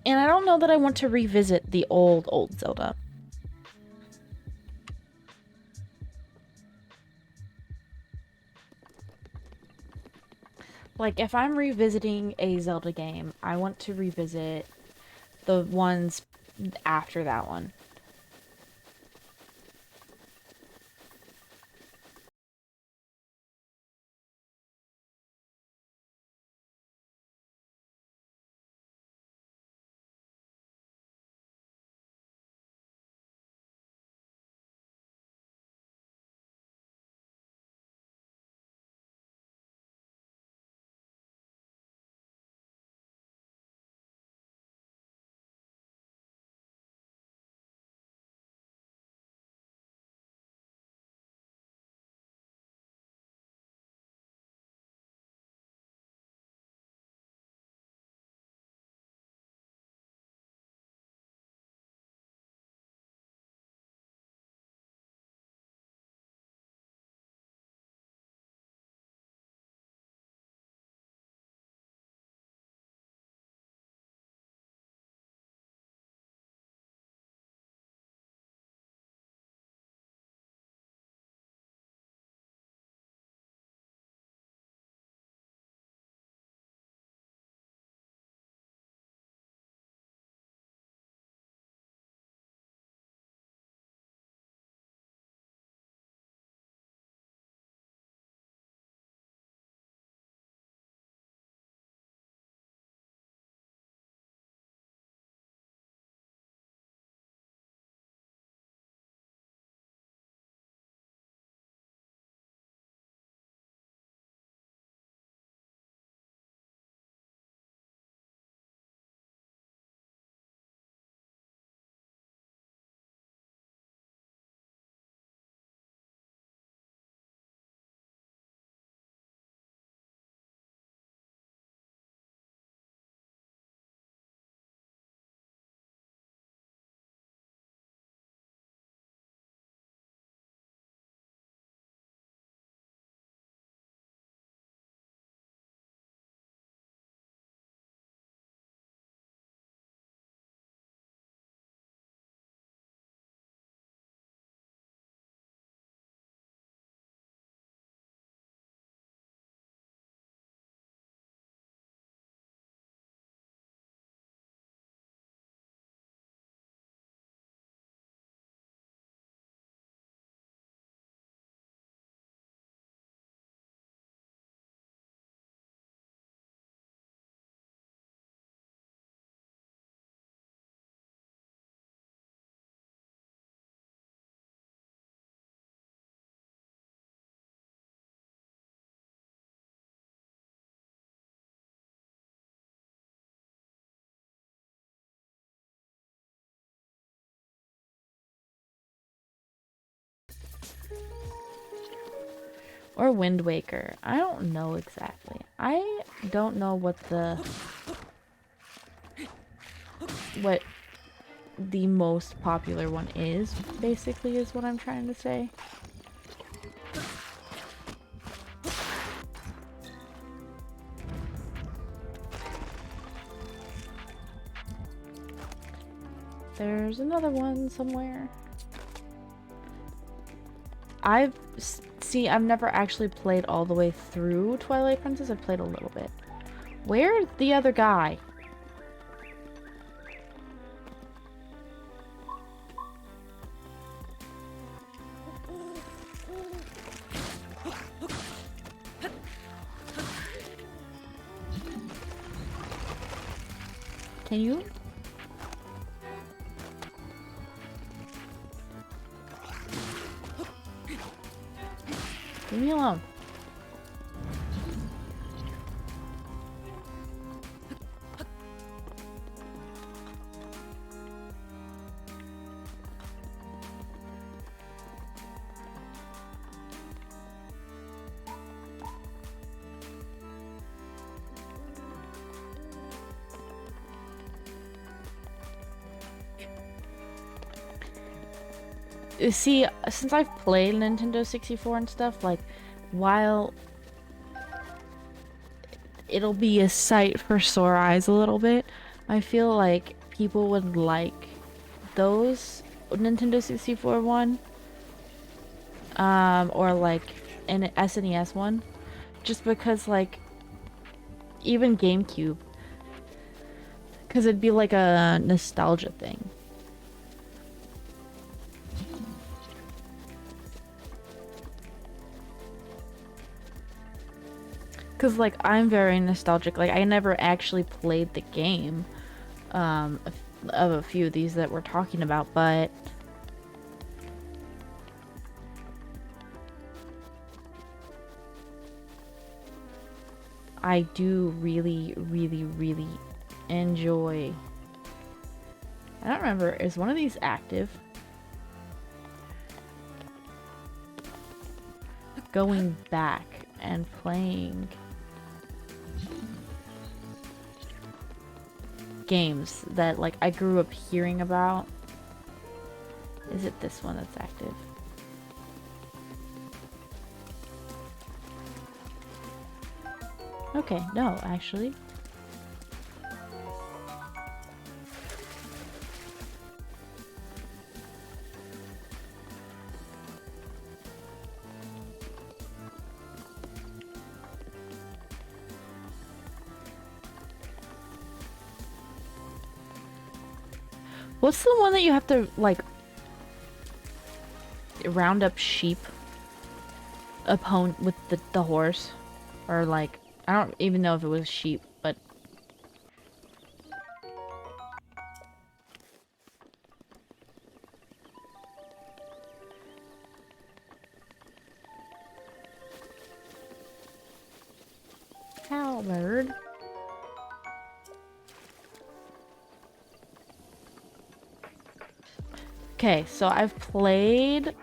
And I don't know that I want to revisit the old Zelda. Like, if I'm revisiting a Zelda game, I want to revisit the ones after that one. Or Wind Waker. I don't know exactly. I don't know what the most popular one is, basically, is what I'm trying to say. There's another one somewhere. I've never actually played all the way through Twilight Princess. I've played a little bit. Where's the other guy? Can you? Leave me alone. See, since I've played Nintendo 64 and stuff, like, while it'll be a sight for sore eyes a little bit, I feel like people would like those Nintendo 64 one, or like an SNES one, just because, like, even GameCube, because it'd be like a nostalgia thing. Because, like, I'm very nostalgic. Like, I never actually played the game of a few of these that we're talking about, but I do really, really, really enjoy... I don't remember. Is one of these active? Going back and playing games that, like, I grew up hearing about. Is it this one that's active? Okay, no, actually. What's the one that you have to, like, round up sheep with the horse? Or, like, I don't even know if it was sheep, but... Halberd. Okay, so I've played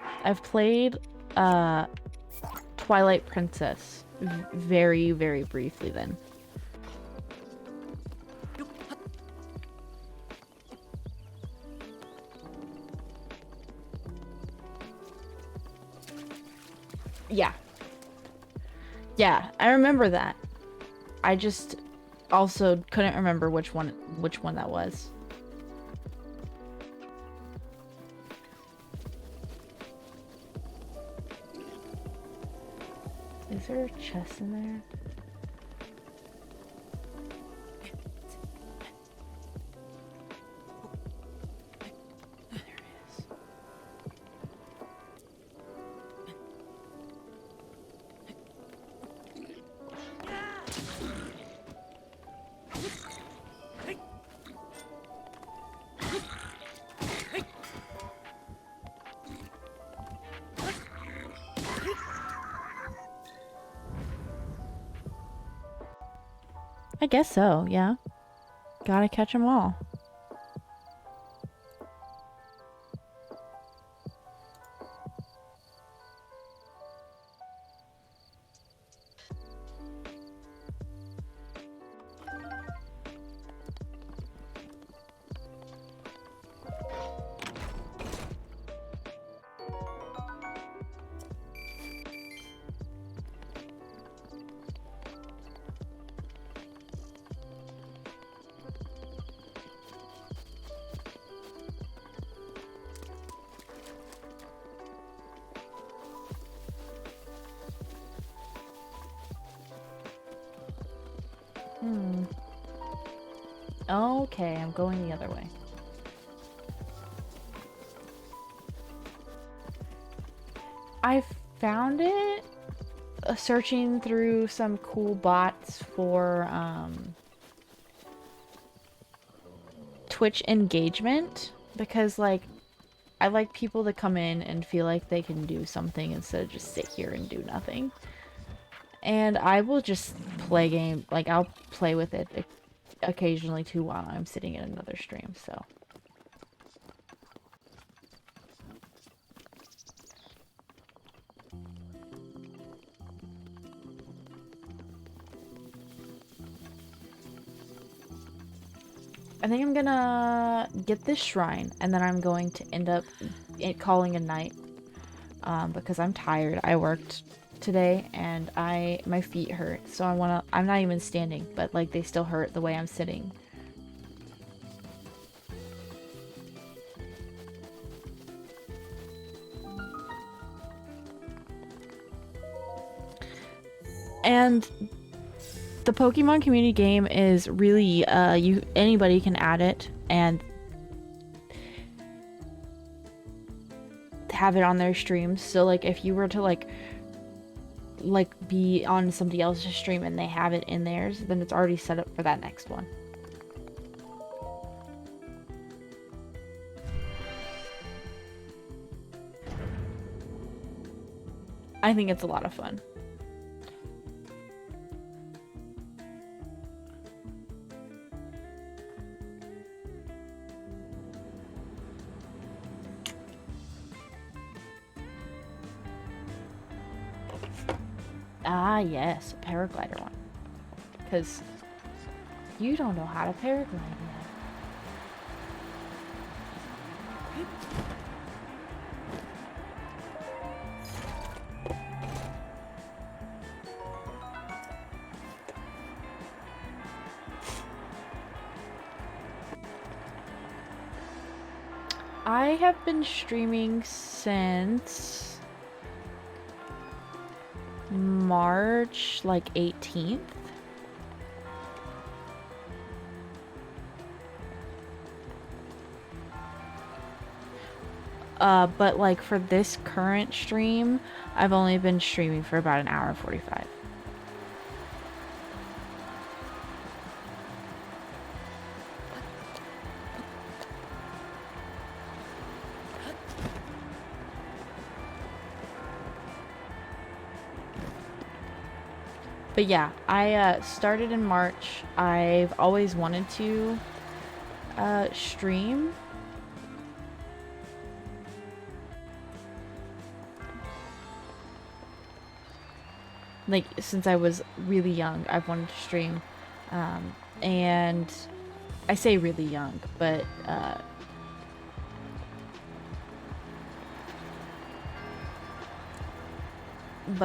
Twilight Princess very, very briefly then. Yeah. Yeah, I remember that. I just also couldn't remember which one that was. Is there a chest in there? There it is. I guess so, yeah. Gotta catch them all. Okay, I'm going the other way. I found it searching through some cool bots for Twitch engagement, because like I like people to come in and feel like they can do something instead of just sit here and do nothing. And I will just play game, like I'll play with it occasionally too while I'm sitting in another stream, so. I think I'm gonna get this shrine, and then I'm going to end up calling a night, because I'm tired. I worked today, and my feet hurt, so I'm not even standing, but like they still hurt the way I'm sitting. And the Pokemon community game is really anybody can add it and have it on their streams. So like if you were to like be on somebody else's stream and they have it in theirs, then it's already set up for that next one. I think it's a lot of fun. Ah, yes, a paraglider one. Because you don't know how to paraglide yet. I have been streaming since March, like 18th. But like for this current stream, I've only been streaming for about an hour and 45. But yeah, I started in March. I've always wanted to stream. Like, since I was really young, I've wanted to stream. And I say really young, but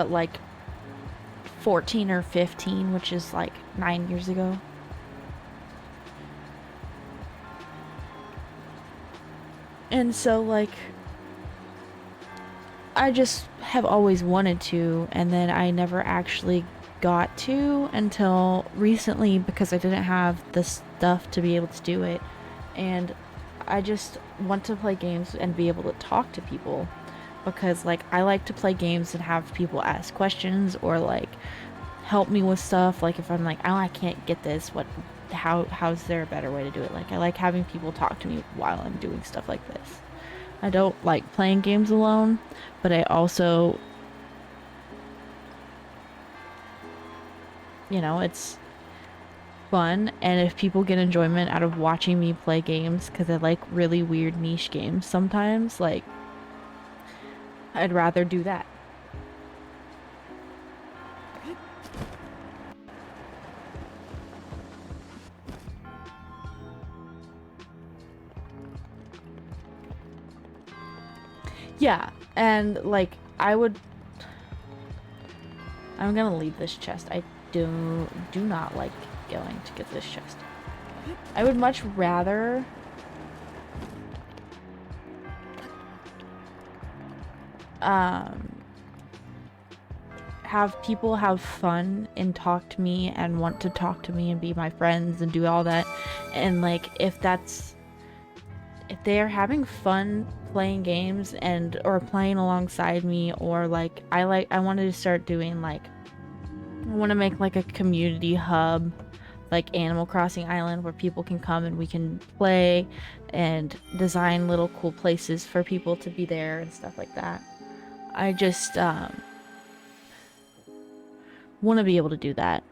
like 14 or 15, which is like 9 years ago. And so like I just have always wanted to, and then I never actually got to until recently because I didn't have the stuff to be able to do it. And I just want to play games and be able to talk to people, because like I like to play games and have people ask questions or like help me with stuff. Like if I'm like, oh, I can't get this, how's there a better way to do it? Like I like having people talk to me while I'm doing stuff like this. I don't like playing games alone, but I also, you know, it's fun, and if people get enjoyment out of watching me play games, because I like really weird niche games sometimes, like I'd rather do that. Yeah, and like I'm gonna leave this chest. I do not like going to get this chest. I would much rather have people have fun and talk to me and want to talk to me and be my friends and do all that. And like if they're having fun playing games and or playing alongside me, or like I wanted to start doing like I want to make like a community hub like Animal Crossing Island where people can come and we can play and design little cool places for people to be there and stuff like that. I just want to be able to do that.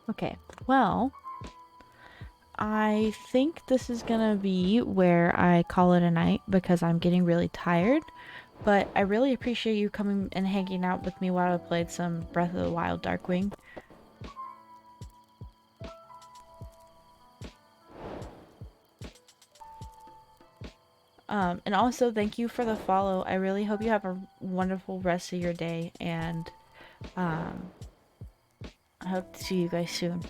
Okay, well, I think this is gonna be where I call it a night because I'm getting really tired. But I really appreciate you coming and hanging out with me while I played some Breath of the Wild Darkwing. And also thank you for the follow. I really hope you have a wonderful rest of your day, and I hope to see you guys soon.